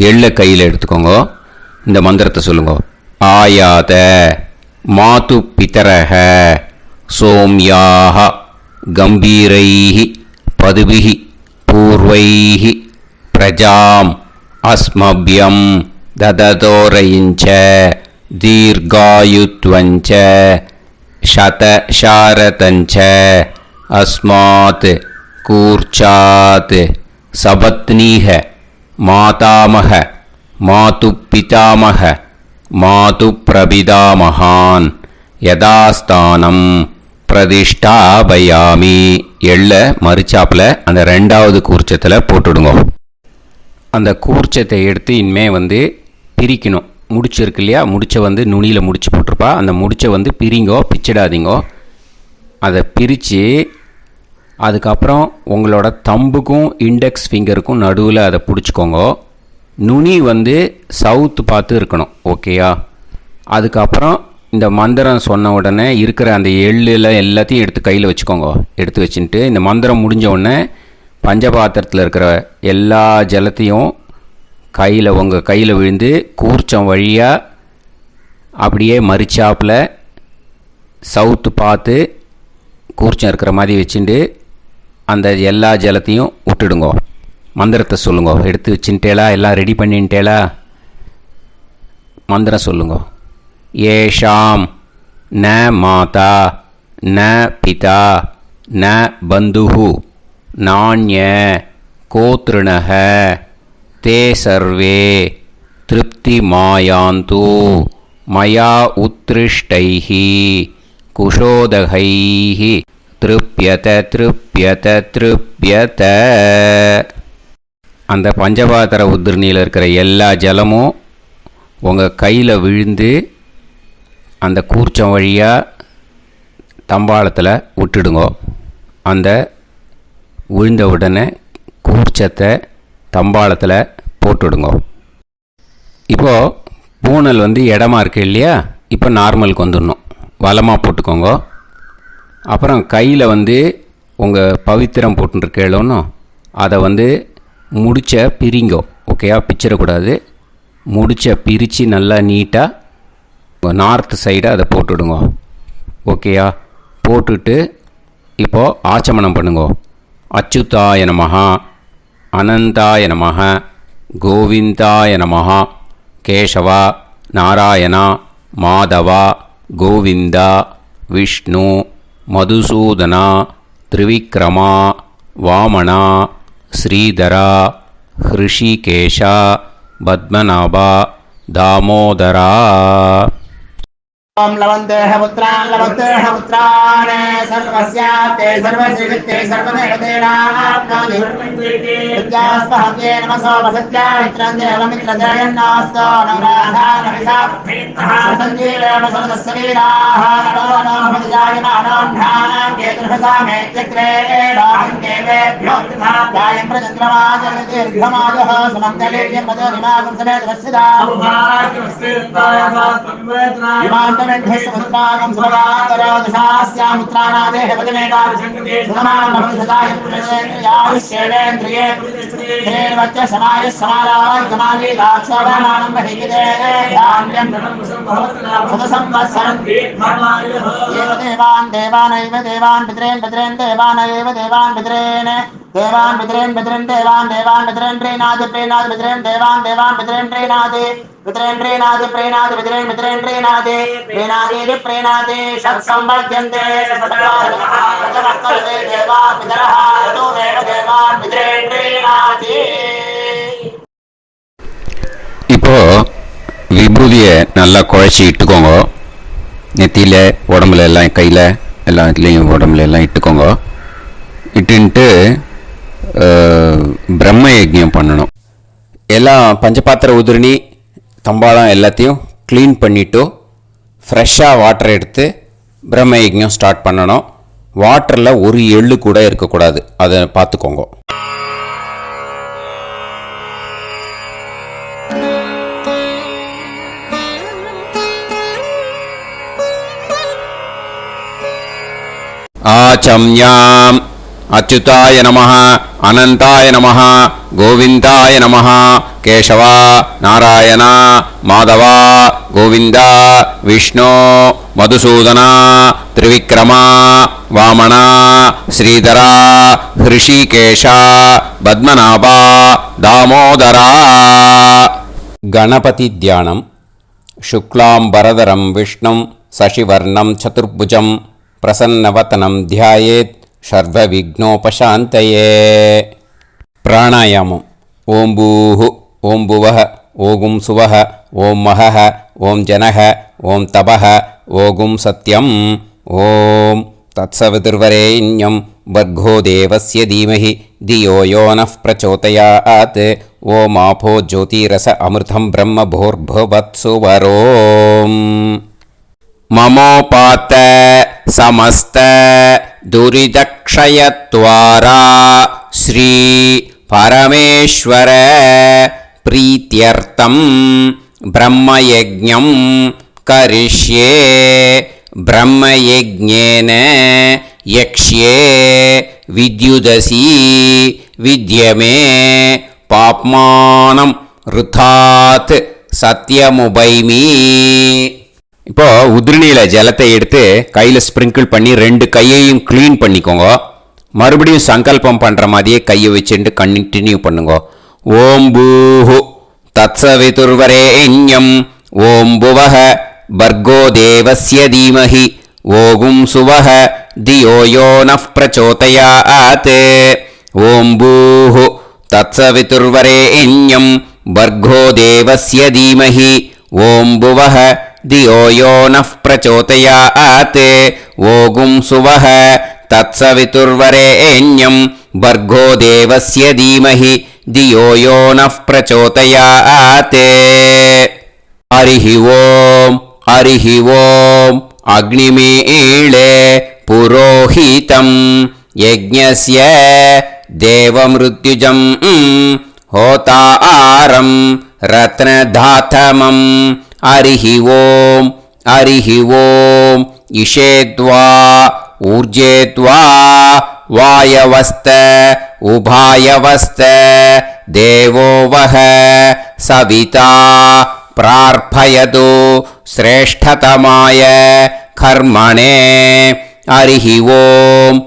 எள்ளை கையில் எடுத்துக்கோங்க. இந்த மந்திரத்தை சொல்லுங்க. ஆயாத மாது பிதரஹ சோம்யாக கம்பீரைஹி பதுபிஹி பூர்வைஹி பிரஜாம் அஸ்மப்யம் தததோரயிஞ்ச தீர்காயுத்வஞ்ச சதசாரதஞ்ச அஸ்மாத் கூர்ச்சாத் சபத்னீஹ மாதாமக மாது பிதாமக மாது பிரபிதாமகான் யதாஸ்தானம் பிரதிஷ்டாபயாமி. எள்ள மரிச்சாப்பில் அந்த ரெண்டாவது கூர்ச்சத்தில் போட்டுடுங்க. அந்த கூர்ச்சத்தை எடுத்து இனிமே பிரிக்கணும். முடிச்சிருக்கு இல்லையா? முடிச்சை நுனியில் முடிச்சு போட்டிருப்பா. அந்த முடிச்சை பிரிங்கோ, பிச்சிடாதீங்கோ. அதை பிரித்து அதுக்கப்புறம் உங்களோட தம்புக்கும் இண்டெக்ஸ் ஃபிங்கருக்கும் நடுவில் அதை பிடிச்சிக்கோங்க. நுனி சவுத்து பார்த்து இருக்கணும். ஓகேயா? அதுக்கப்புறம் இந்த மந்திரம் சொன்ன உடனே இருக்கிற அந்த எள்ளில் எல்லாத்தையும் எடுத்து கையில் வச்சுக்கோங்க. எடுத்து வச்சுட்டு இந்த மந்திரம் முடிஞ்ச உடனே பஞ்சபாத்திரத்தில் இருக்கிற எல்லா ஜலத்தையும் உங்கள் கையில் விழுந்து கூர்ச்சம் வழியாக அப்படியே மரிச்சாப்பில் சவுத்து பார்த்து கூர்ச்சம் இருக்கிற மாதிரி வச்சுட்டு அந்த எல்லா ஜலத்தையும் விட்டுடுங்க. மந்திரத்தை சொல்லுங்க. எடுத்து வச்சுட்டேலா? எல்லாம் ரெடி பண்ணிட்டேலா? மந்திரம் சொல்லுங்க. ஏஷாம் ந மாதா ந பிதா ந பந்துஹு நாண்ய கோத்ருணஹ தே சர்வே திருப்தி மாயாந்து மயா உத்ருஷ்டைஹி குஷோதகைஹி திருப்யத திருப்யத திருப்யத. அந்த பஞ்சபாத்திர உதிர்ணியில் இருக்கிற எல்லா ஜலமும் உங்கள் கையில் விழுந்து அந்த கூர்ச்சம் வழியாக தம்பாளத்தில் விட்டுடுங்கோ. அந்த விழுந்த உடனே கூர்ச்சத்தை தம்பாளத்தில் போட்டுடுங்கோ. இப்போது பூனல் இடமா இருக்கு இல்லையா, இப்போ நார்மலுக்கு வந்துடணும். வலமாக போட்டுக்கோங்க. அப்புறம் கையில் உங்கள் பவித்திரம் போட்டுருக்கேளோன்னு அதை முடிச்ச பிரிங்கோ. ஓகேயா, பிச்சிடக்கூடாது. முடிச்ச பிரித்து நல்லா நீட்டாக நார்த் சைடு அதை போட்டுடுங்க. ஓகேயா, போட்டுட்டு இப்போது ஆச்சமனம் பண்ணுங்கோ. அச்சுதாய நமஹ, அனந்தாய நமஹ, கோவிந்தாய நமஹ, கேசவா, நாராயணா, மாதவா, கோவிந்தா, விஷ்ணு, மதுசூதனா, திரிவிக்ரமா, வாமனா, ஸ்ரீதரா, ஹிருஷிகேஷா, பத்மநாபா, தாமோதரா. ओम लवन्तेह पुत्रान् सर्वस्याप्ते सर्वश्रीकृत्ये सर्वदेवतेनाप्नोति विद्यास्पहव्ये नमसो वसत्या मित्रं देवमित्रजयन्नास्तो नवराधानविषाप्तः सञ्जीवेमसमदस्सवीराः नमो नमः जायमानोऽन्धानां केतुर्भसामे चक्रे देवेभ्यो जायं प्रचन्द्रमाजलदीर्घमायुः समन्तलेयं मदोनिमागं समेत वत्सदा विमानमेघस्वत्रागं सुभगान्तरादशास्यामुत्रानादेह वदनेकाभिसङ्कृते सुधमानमभिसदाय पुरुषेन्द्रियाविश्येवेन्द्रिये धेर्वच्च समायः समाराय समाली दाक्षावानानं महिगिदे धान्यं सदसंवत्सरं एव देवानैव देवान् पितॄन् पितॄन् देवानैव देवान् पितॄन् देवान् पितॄन् पितॄन् देवान् पितॄन् प्रीणाति पितॄन् देवान् पितॄन् प्रीणाति पितॄन् प्रीणाति पितॄन् प्रीणाति प्रीणाति षट्संवर्ध्यन्ते देवा पितरः ऋतुमेव देवान् पितॄन् प्रीणाति. இப்போ விபூதியை நல்லா குழச்சி இட்டுக்கோங்க. நெத்தியில், உடம்புல எல்லாம், கையில் எல்லா இதுலேயும் உடம்புல எல்லாம் இட்டுக்கோங்க. இட்டுன்ட்டு பிரம்ம யஜ்ஞம் பண்ணணும். எல்லாம் பஞ்சபாத்திர உதிரணி தம்பாளம் எல்லாத்தையும் க்ளீன் பண்ணிவிட்டு ஃப்ரெஷ்ஷாக வாட்டர் எடுத்து பிரம்ம யஜ்ஞம் ஸ்டார்ட் பண்ணணும். வாட்டரில் ஒரு எள்ளு கூட இருக்கக்கூடாது, அதை பார்த்துக்கோங்க. ஆச்சம்யாம் அச்சுதாய நமஹ, அனந்தாய நமஹ, கோவிந்தாய நமஹ, கேசவா, நாராயணா, மாதவா, கோவிந்தா, விஷ்ணு, மதுசூதனா, திரிவிக்ரமா, வாமனா, ஸ்ரீதரா, ஹிருஷிகேஷா, பத்மநாபா, தாமோதரா. கணபதி தியானம். சுக்லாம்பரதரம் விஷ்ணும் சசிவர்ணம் சதுர்புஜம் பிரசன்னவதனம் தியாயேத் சர்வவிக்னோபசாந்தயே. பிராணாயாமம். ஓம் பூஹு, ஓம் புவஹ, ஓகும் சுவஹ, ஓம் மஹஹ, ஓம் ஜனஹ, ஓம் தபஹ, ஓகும் சத்யம். ஓம் தத்சவிதுர்வரேண்யம் வர்கோ தேவஸ்ய தீமஹி தியோ யோ நः பிரச்சோதயாத். ஓம் ஆபோ ஜோதிரச அமிர்தம் பிரம்ம பூர்புவத்சு வரோம். மமோபாத்த சமஸ்த துரிதக்ஷயத்வாரா ஸ்ரீ பரமேஸ்வர பிரீத்யர்த்தம் பிரம்மயஜ்ஞம் கரிஷ்யே. பிரம்மயஜ்ஞேன யக்ஷ்யே வித்யுதசி வித்யமே பாப்மானம் ருதாத் சத்யமுபைமி. இப்போ உதிரணியில் ஜலத்தை எடுத்து கையில் ஸ்ப்ரிங்கிள் பண்ணி 2 கையையும் க்ளீன் பண்ணிக்கோங்க. மறுபடியும் சங்கல்பம் பண்ணுற மாதிரியே கையை வச்சுட்டு கண்டினியூ பண்ணுங்க. ஓம் பூஹு தத்சவிதுர்வரேண்யம் ஓம் புவஹ பர்கோ தேவஸ்ய தீமஹி ஓகும் சுவஹ தியோ யோ நः பிரச்சோதயாத். ஓம் பூஹு தத்சவிதுர்வரேண்யம் பர்கோ தேவஸ்ய தீமஹி ஓம் புவஹ தியோ யோ நः பிரச்சோதயாத். ஓகும் சுவஹ தத்சவிதுர்வரேண்யம் பர்கோ தேவஸ்ய தீமஹி தியோ யோ நः பிரச்சோதயாத். हरिः ओम् अग्निमीळे पुरोहितं यज्ञस्य देवमृत्युजं होतारं रत्नधातमं हरिः ओम् इषेत्वा ऊर्जेत्वा वायवस्त उभायवस्त देवो वः सविता प्रार्थयतु श्रेष्ठतमाय कर्मणे हरिः ओम्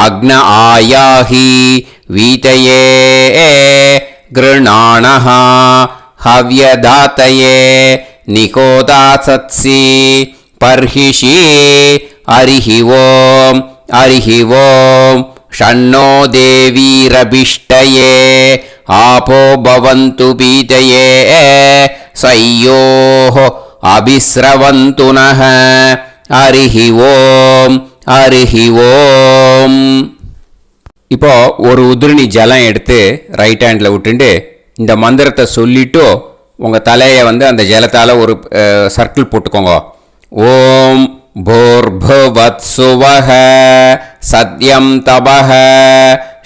अग्न आयाहि वीतये गृणाणः हव्यदातये निकोदासत्सि पर्हिषि हरिः ओम् षण्णो देवीरभिष्टये आपो भवन्तु पीतये सय्योः अभिस्रवन्तु नः हरिः ओम् இப்போ ஒரு உதிரணி ஜலம் எடுத்து ரைட் ஹேண்டில் விட்டுண்டு இந்த மந்திரத்தை சொல்லிட்டு உங்கள் தலையை வந்து அந்த ஜலத்தால் ஒரு சர்க்கிள் போட்டுக்கோங்க. ஓம் भूर्भुवत्सुवः सत्यं तपः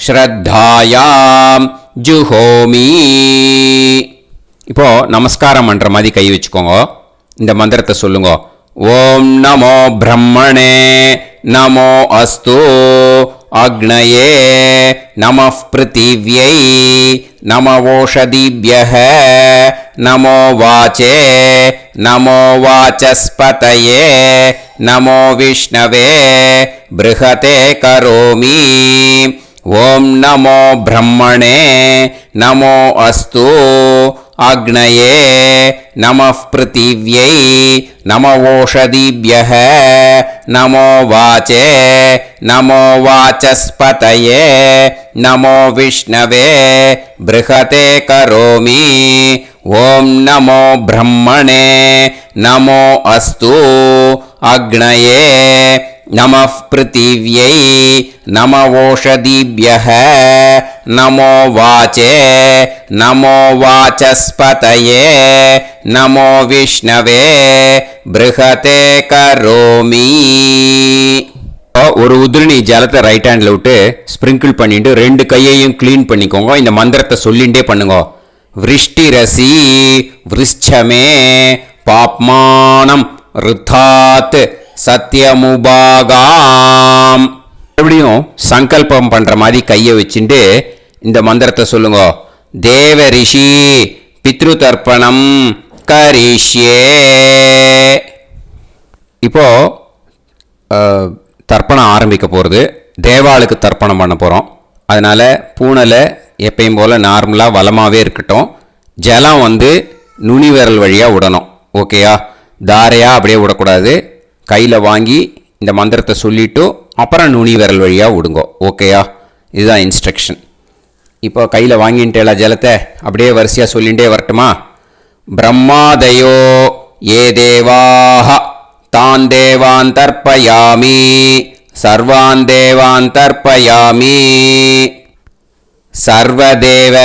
ஸ்ரத்தாயாம் ஜுஹோமி. இப்போ நமஸ்காரம் பண்ணுற மாதிரி கை வச்சுக்கோங்க. இந்த மந்திரத்தை சொல்லுங்க. ஓம் நமோ பிரம்மணே நமோ அஸ்து அக்னயே நமः பிருத்திவ்யை நமவோஷதிभ्यः நமோ வாச்சே நமோ வாசஸ்பதயே நமோ விஷ்ணவே ப்ருஹதே கரோமி. ஓம் நமோ பிரம்மணே நமோ அஸ்து அக்னயே நமः பிருத்திவ்யை நமவோஷதிभ्यः நமோ வாச்சே நமோ வாசஸ்பதயே நமோ விஷ்ணவே ப்ருஹதே கரோமி. ஓம் நமோ பிரம்மணே நமோ அஸ்து அக்னயே நமः பிருத்திவ்யை நமவோஷதிभ्यः நமோ வாச்சே நமோ வாசஸ்பதயே நமோ விஷ்ணவே ப்ருஹதே கரோமி. ஒரு உதிரணி ஜலத்தை ரைட் ஹேண்டில் விட்டு ஸ்ப்ரிங்கிள் பண்ணிட்டு ரெண்டு கையையும் க்ளீன் பண்ணிக்கோங்க. இந்த மந்திரத்தை சொல்லிகிட்டே பண்ணுங்க. விருஷ்டிரசி விருஷ்சமே பாப்மானம் ருத்தாத் சத்யமுபாகாம். மறுபடியும் சங்கல்பம் பண்ற மாதிரி கையை வச்சுட்டு இந்த மந்திரத்தை சொல்லுங்க. தேவ ரிஷி பித்ரு தர்ப்பணம் கரிஷ்யே. இப்போ தர்ப்பணம் ஆரம்பிக்க போகிறது. தேவாளுக்கு தர்ப்பணம் பண்ண போகிறோம். அதனால் பூனலை எப்பயும் போல் நார்மலாக வளமாகவே இருக்கட்டும். ஜலம் வந்து நுனி விரல் வழியாக விடணும். ஓகேயா? தாரையாக அப்படியே விடக்கூடாது. கையில் வாங்கி இந்த மந்திரத்தை சொல்லிவிட்டு அப்புறம் நுனி விரல் வழியாக விடுங்க. ஓகேயா? இதுதான் இன்ஸ்ட்ரக்ஷன். இப்போ கையில் வாங்கிட்டேல ஜலத்தை அப்படியே வரிசையாக சொல்லிகிட்டே வரட்டுமா? பிரம்மாதயோ ஏ தேவாஹ தான் தேவான் தர்ப்பயாமி சர்வான் தேவான் தர்ப்பயாமி சர்வதேவ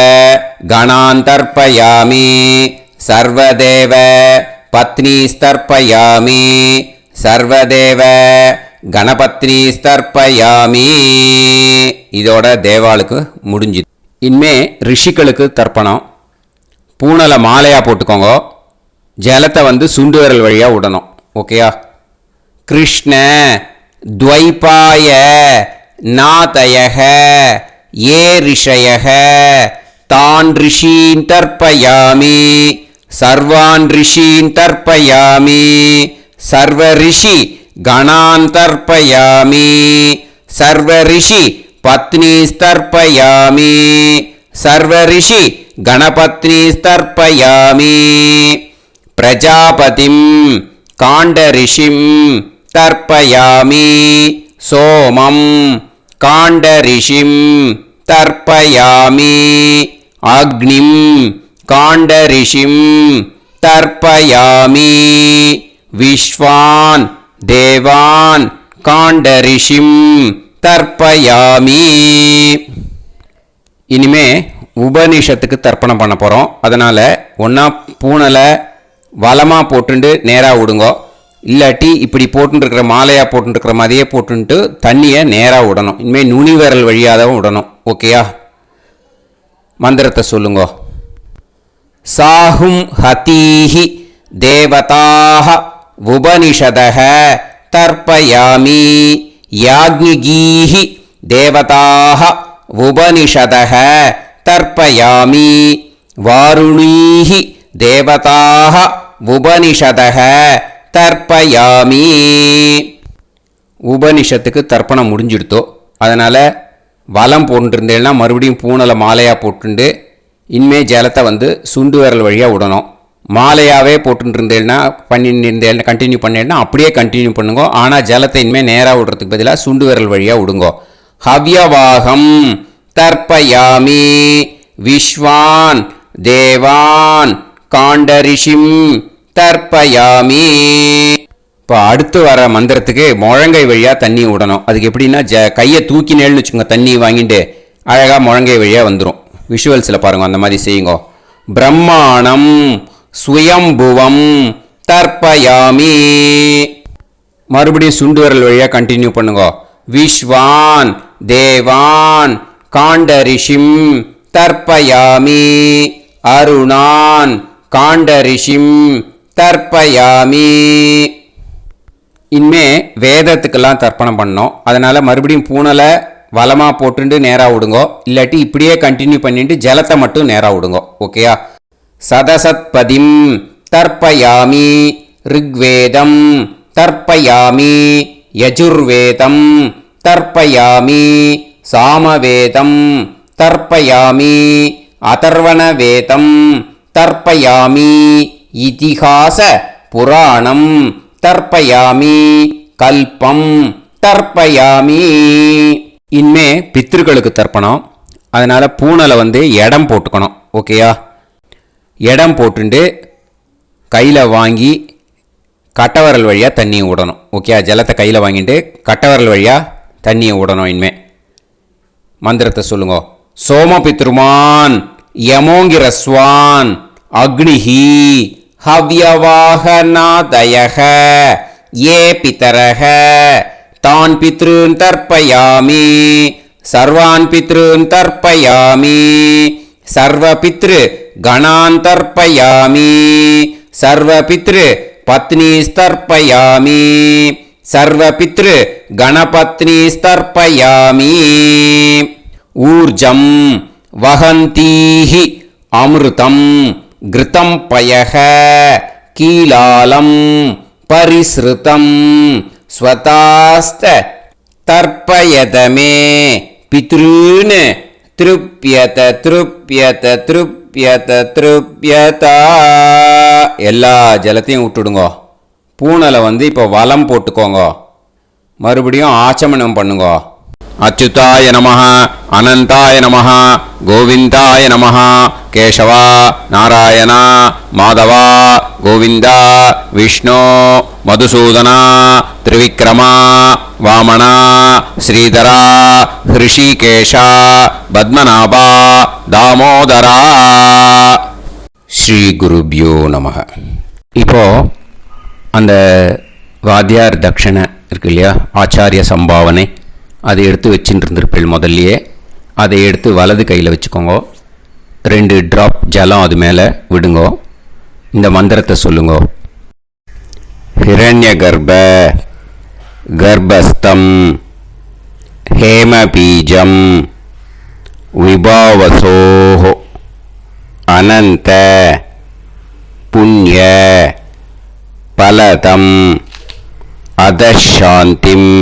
கணான் தர்ப்பயாமி சர்வதேவ பத்னீஸ்தர்ப்பயாமி சர்வதேவ கணபத்னி தர்ப்பயாமி. இதோட தேவாளுக்கு முடிஞ்சுது. இனிமே ரிஷிகளுக்கு தர்ப்பணம். பூனலை மாலையாக போட்டுக்கோங்க. ஜலத்தை வந்து சுண்டு விரல் வழியாக விடணும். ஓகேயா? கிருஷ்ண துவைபாய நாதயக ஏ ரிஷயக தான் ரிஷீன் தர்ப்பயாமி சர்வான் ரிஷீன் தர்ப்பயாமி சர்வ ரிஷி கணான் தர்ப்பயாமி சர்வ ரிஷி பத்னீஸ்தர்ப்பயாமி சர்வ ரிஷி கணபத்னீஸ்தர்ப்பயாமி பிரஜாபதிம் காண்டரிஷிம் தர்ப்பயாமி சோமம் காண்டரிஷிம் தர்ப்பயாமி அக்னிம் காண்டரிஷிம் தர்ப்பயாமி விஸ்வான் தேவான் காண்டரிஷிம் தர்ப்பயாமி. இனிமே உபனிஷத்துக்கு தர்ப்பணம் பண்ண போகிறோம். அதனால் ஒன்றா பூனலை வலமாக போட்டுண்டு நேராக விடுங்கோ, இல்லாட்டி இப்படி போட்டுருக்கிற மாலையாக போட்டுருக்கிற மாதிரியே போட்டுன்ட்டு தண்ணியை நேராக விடணும். இனிமேல் நுனி விரல் வழியாக தான் விடணும். ஓகேயா? மந்திரத்தை சொல்லுங்கோ. சாஹும் ஹதீஹி தேவதாக உபனிஷதக தர்ப்பயாமி யாக்ஞிகீஹி தேவதாக உபனிஷதக தர்ப்பயாமி வாருணீஹி தேவதாக உபனிஷதக தர்ப்பயாமி. உபனிஷத்துக்கு தர்ப்பணம் முடிஞ்சிடுத்தோ, அதனால் வலம் போட்டுருந்தேன்னா மறுபடியும் பூனலை மாலையாக போட்டுண்டு இனிமே ஜலத்தை சுண்டு விரல் வழியாக விடணும். மாலையாகவே போட்டுருந்தேன்னா பண்ணிருந்தேன்னா கண்டினியூ பண்ணேன்னா அப்படியே கண்டினியூ பண்ணுங்க. ஆனால் ஜலத்தை இனிமேல் நேராக விடுறதுக்கு பதிலாக சுண்டு விரல் வழியாக விடுங்கோ. ஹவ்யவாகம் தர்ப்பயாமி விஸ்வான் தேவான் காண்டரிஷிம் தர்ப்பயாமி. இப்போ அடுத்து வர மந்திரத்துக்கு முழங்கை வழியாக தண்ணி விடணும். அதுக்கு எப்படின்னா கையை தூக்கினேன்னு வச்சுக்கோங்க, தண்ணி வாங்கிட்டு அழகாக முழங்கை வழியாக வந்துடும். விஷுவல்ஸில் பாருங்க, அந்த மாதிரி செய்யுங்க. பிரம்மாணம் சுயம்புவம் தர்ப்பயாமி. மறுபடியும் சுண்டு விரல் வழியாக கண்டினியூ பண்ணுங்க. விஸ்வான் தேவான் காண்டரிஷிம் தர்ப்பயாமி அருணான் காண்டரிஷிம் தர்ப்பயாமி. இனிமே வேதத்துக்கெல்லாம் தர்ப்பணம் பண்ணோம். அதனால் மறுபடியும் பூனலை வலமாக போட்டுட்டு நேராக விடுங்கோ, இல்லாட்டி இப்படியே கண்டினியூ பண்ணிட்டு ஜலத்தை மட்டும் நேராக விடுங்கோ. ஓகேயா? சதசத்பதிம் தர்ப்பயாமி ரிக்வேதம் தர்ப்பயாமி யஜுர்வேதம் தர்ப்பயாமி சாமவேதம் தர்ப்பயாமி அதர்வணவேதம் தர்ப்பயாமி இதிஹாச புராணம் தர்ப்பயாமி கல்பம் தர்ப்பயாமி. இனிமே பித்ருக்களுக்கு தர்ப்பணம். அதனால் பூனலை இடம் போட்டுக்கணும். ஓகேயா? இடம் போட்டுண்டு கையில் வாங்கி கட்டவரல் வழியாக தண்ணியை விடணும். ஓகேயா? ஜலத்தை கையில் வாங்கிட்டு கட்டவரல் வழியாக தண்ணியை விடணும். இனிமே மந்திரத்தை சொல்லுங்க. சோமபித்ருமான் யமோங்கிரஸ்வான் அக்னிஹி ஹவ்யவாகநாதயக ஏ பிதரக தான் பித்ருன் தர்ப்பயாமி சர்வான் பித்ருன் தர்ப்பயாமி சர்வ பித்ரு கணான் தர்ப்பயாமி சர்வ பித்ரு பத்னிஸ்தர்ப்பயாமி சர்வ பித்ரு கணபத்னிஸ்தர்ப்பயாமி. ஊர்ஜம் வஹந்தீஹி அமிர்தம் கிருதம் பயக கீலாலம் பரிஸ்ருதம் ஸ்வதாஸ்த தர்ப்பயதமே பித்ருன் திருப்யத திருப்யத திருப்யத திருப்யதா. எல்லா ஜலத்தையும் விட்டுடுங்கோ. பூனலை இப்போ வலம் போட்டுக்கோங்க. மறுபடியும் ஆச்சமனம் பண்ணுங்க. அச்சுதாய நமஹ அனந்தாய நமஹ கோவிந்தாய நமஹ கேசவா நாராயணா மாதவா கோவிந்தா விஷ்ணு மதுசூதனா திரிவிக்ரமா வாமனா ஸ்ரீதரா ஹிருஷிகேஷா பத்மநாபா தாமோதரா. ஸ்ரீ குருப்யோ நமஹ. இப்போ அந்த வாத்தியார் தட்சணை இருக்கு இல்லையா, ஆச்சாரிய சம்பாவனை, அதை எடுத்து வச்சுட்டு இருந்திருப்பேன் முதல்லையே. அதை எடுத்து வலது கையில் வச்சுக்கோங்க. 2 ட்ராப் ஜலம் அது மேலே விடுங்கோ. இந்த மந்திரத்தை சொல்லுங்க. ஹிரண்ய கர்ப்ப கர்ப்பஸ்தம் ஹேமபீஜம் விபாவசோஹோ அனந்த புண்ணிய பலதம் அதசாந்திம்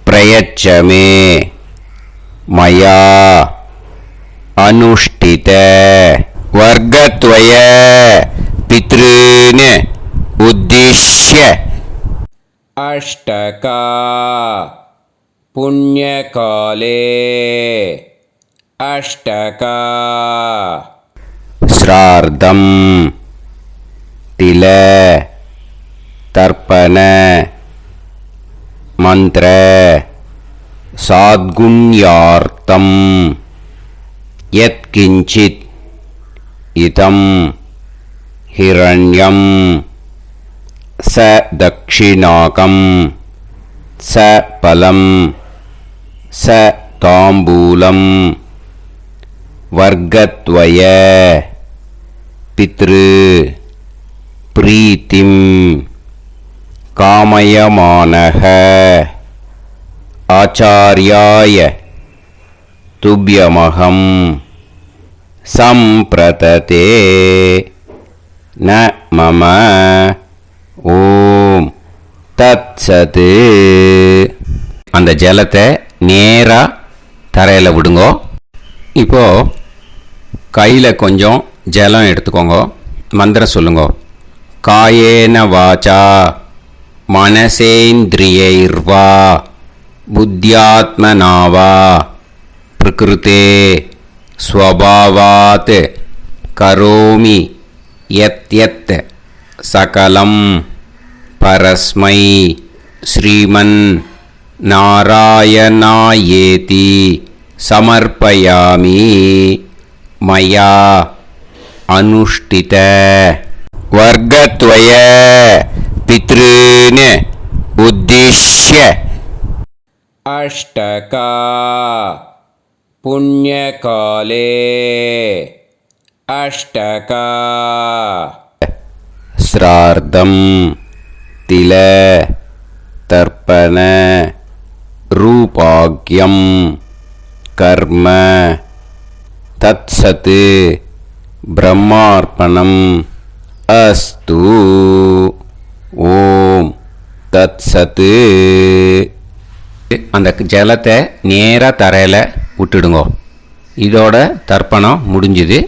பிரயச்சமே மயா அனுஷ்டித வர்க்கத்வய பித்ருன் உத்திஷ்ய அஷ்டகா புண்ணியகாலே அஷ்டகா ஸ்ரார்த்தம் தில தர்ப்பண மந்திர சாத்குண்யார்த்தம் யத்கிஞ்சித் இதம் ஹிரண்யம் ச தக்ஷிணாகம் ச பலம் ச தாம்பூலம் வர்க்கத்வய பித்ரு பிரீத்திம் காமயமானஹ ஆச்சார்யாய துப்யமகம் சம்பிரததே ந மம ஓம் தத்சது. அந்த ஜலத்தை நேராக தரையில் விடுங்கோ. இப்போது கையில் கொஞ்சம் ஜலம் எடுத்துக்கோங்க. மந்திரம் சொல்லுங்க. காயேன வாச்சா மனசேந்திரியைர்வா புத்தியாத்மனாவா பிரகிருதே ஸ்வபாவாத் கரோமி யத் யத் சகலம் பரஸ்மை ஸ்ரீமன் நாராயணாயேதி சமர்ப்பயாமி மயா அனுஷ்டித வர்க்கத்வய பித்ருன் உத்திஷ்ய அஷ்டகா புண்ணியகாலே அஷ்டகா ஸ்ரார்த்தம் தில தர்ப்பண ரூபாக்யம் கர்ம தத்சத் பிரம்மார்ப்பணம் அஸ்து. ஓம் தத்சத். அந்த ஜலத்தை நேராக தரையில் விட்டுடுங்க. இதோட தர்ப்பணம் முடிஞ்சுது.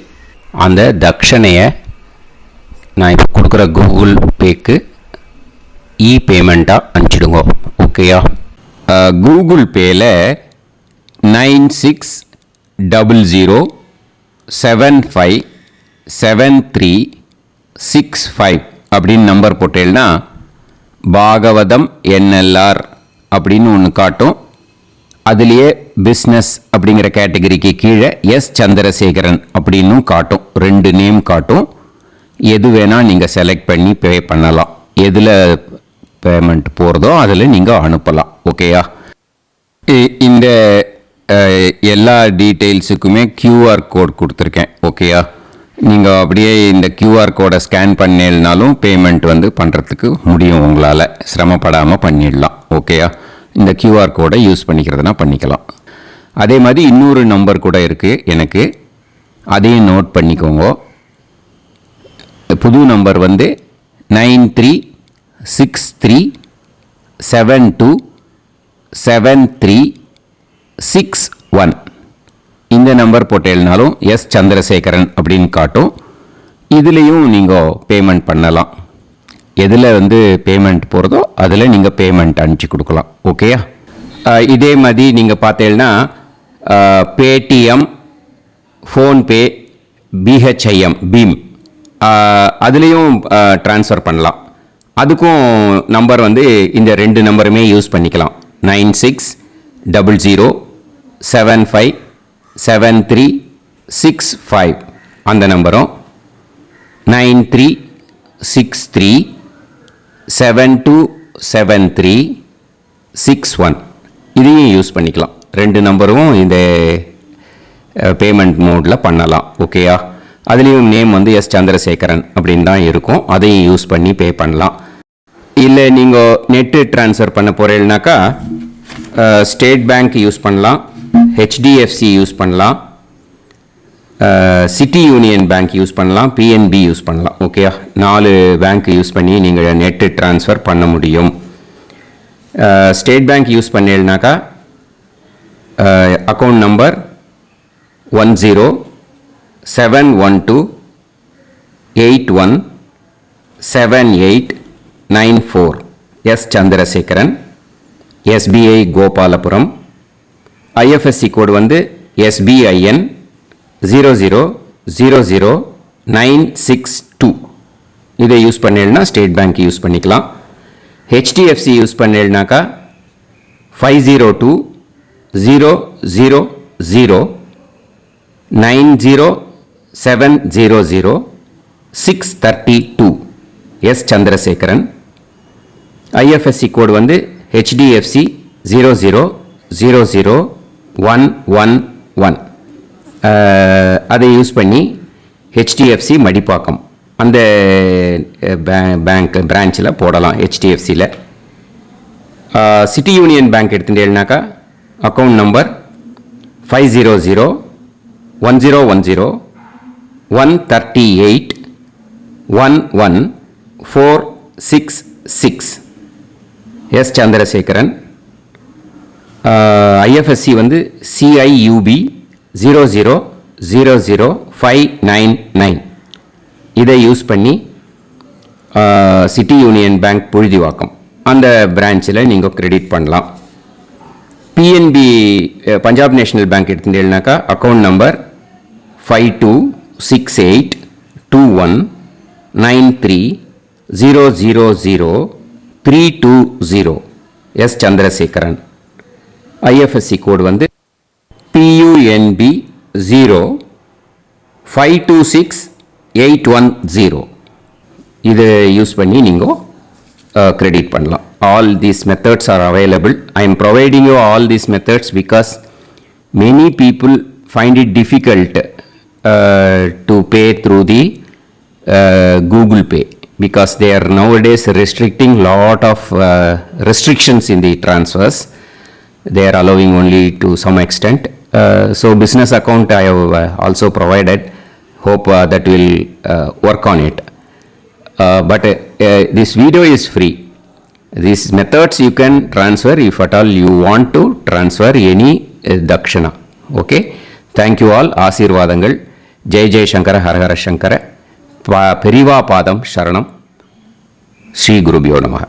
அந்த தட்சணையை நான் இப்போ கொடுக்குற கூகுள் பேக்கு பேமெண்ட்டாக அனுப்பிச்சிடுங்க. ஓகேயா? கூகுள் பேயில் 9600757365 அப்படின்னு நம்பர் போட்டேன்னா பாகவதம் என்எல்ஆர் அப்படின்னு ஒன்று காட்டும். அதுலேயே பிஸ்னஸ் அப்படிங்கிற கேட்டகரிக்கு கீழே எஸ் சந்திரசேகரன் அப்படின்னும் காட்டும். 2 நேம் காட்டும். எது வேணால் நீங்கள் செலக்ட் பண்ணி பே பண்ணலாம். எதில் பேமெண்ட் போகிறதோ அதில் நீங்கள் அனுப்பலாம். ஓகேயா? இந்த எல்லா டீட்டெயில்ஸுக்குமே QR கோட் கொடுத்துருக்கேன். ஓகேயா? நீங்கள் அப்படியே இந்த QR கோடை ஸ்கேன் பண்ணினாலும் பேமெண்ட் பண்ணுறதுக்கு முடியும். உங்களால் சிரமப்படாமல் பண்ணிடலாம். ஓகேயா? இந்த QR கோடை யூஸ் பண்ணிக்கிறதுனா பண்ணிக்கலாம். அதே மாதிரி இன்னொரு நம்பர் கூட இருக்குது எனக்கு. அதையும் நோட் பண்ணிக்கோங்க. புது நம்பர் 9363727361. இந்த நம்பர் போட்டேன்னாலும் எஸ் சந்திரசேகரன் அப்படின்னு காட்டும். இதுலேயும் நீங்கள் பேமெண்ட் பண்ணலாம். எதில் பேமெண்ட் போகிறதோ அதில் நீங்கள் பேமெண்ட் அனுப்பிச்சி கொடுக்கலாம். ஓகேயா? இதே மாதிரி நீங்கள் பார்த்தீங்கன்னா பேடிஎம், ஃபோன்பே, பிஹெச்ஐஎம், பீம் அதுலேயும் ட்ரான்ஸ்ஃபர் பண்ணலாம். அதுக்கும் நம்பர் இந்த 2 நம்பருமே யூஸ் பண்ணிக்கலாம். 9600757365 அந்த நம்பரும் 9363727361 இதையும் யூஸ் பண்ணிக்கலாம். 2 நம்பரும் இந்த பேமெண்ட் மோடில் பண்ணலாம். ஓகேயா? அதுலேயும் நேம் எஸ் சந்திரசேகரன் அப்படின்னு தான் இருக்கும். அதையும் யூஸ் பண்ணி பே பண்ணலாம். இல்லை நீங்கள் நெட்டு ட்ரான்ஸ்ஃபர் பண்ண போகிறீங்கனாக்கா ஸ்டேட் பேங்க் யூஸ் பண்ணலாம், HDFC யூஸ் பண்ணலாம், சிட்டி யூனியன் பேங்க் யூஸ் பண்ணலாம், PNB யூஸ் பண்ணலாம். ஓகேயா? 4 பேங்க் யூஸ் பண்ணி நீங்கள் நெட்டு ட்ரான்ஸ்ஃபர் பண்ண முடியும். ஸ்டேட் பேங்க் யூஸ் பண்ணீங்கனாக்கா account number 1071281789 S Chandrasekaran, SBI கோபாலபுரம். IFSC code SBIN 0000962. இதை யூஸ் பண்ணீங்கன்னா ஸ்டேட் பேங்க் யூஸ் பண்ணிக்கலாம். HDFC யூஸ் பண்ணீங்கனாக்கா 502000 90700632 எஸ் சந்திரசேகரன். ஐஎஃப்எஸ்சி கோடு வந்து HDFC 0000111. அதை யூஸ் பண்ணி HDFC மடிப்பாக்கம் அந்த பேங்க் பிரான்ச்சில் போடலாம். HDFCயில் சிட்டி யூனியன் பேங்க் எடுத்துட்டேன்னாக்கா account number 5001001381146 S Chandrasekaran. IFSC வந்து CIUB 0000599. இதை யூஸ் பண்ணி சிட்டி யூனியன் பேங்க் புழுதிவாக்கம் அந்த பிரான்ச்சில் நீங்கள் கிரெடிட் பண்ணலாம். PNB பஞ்சாப் நேஷனல் பேங்க் எடுத்துட்டேன்னாக்கா account number 52682193000320 S Chandrasekaran. IFSC code வந்து PUNB 0526810. இதை யூஸ் பண்ணி நீங்கள் கிரெடிட் பண்ணலாம். All these methods are available. I am providing you all these methods because many people find it difficult to pay through the Google Pay because they are nowadays restricting lot of restrictions in the transfers. They are allowing only to some extent. So business account I have also provided. Hope that will work on it. But this video is free. These methods you can transfer if at all you want to transfer any dakshana. Okay. Thank you all. ஆசீர்வாதங்கள். ஜெய் ஜெய் சங்கர ஹரஹர சங்கர. பெரிவா பாதம் சரணம். ஸ்ரீ குருபியோ நமஹ.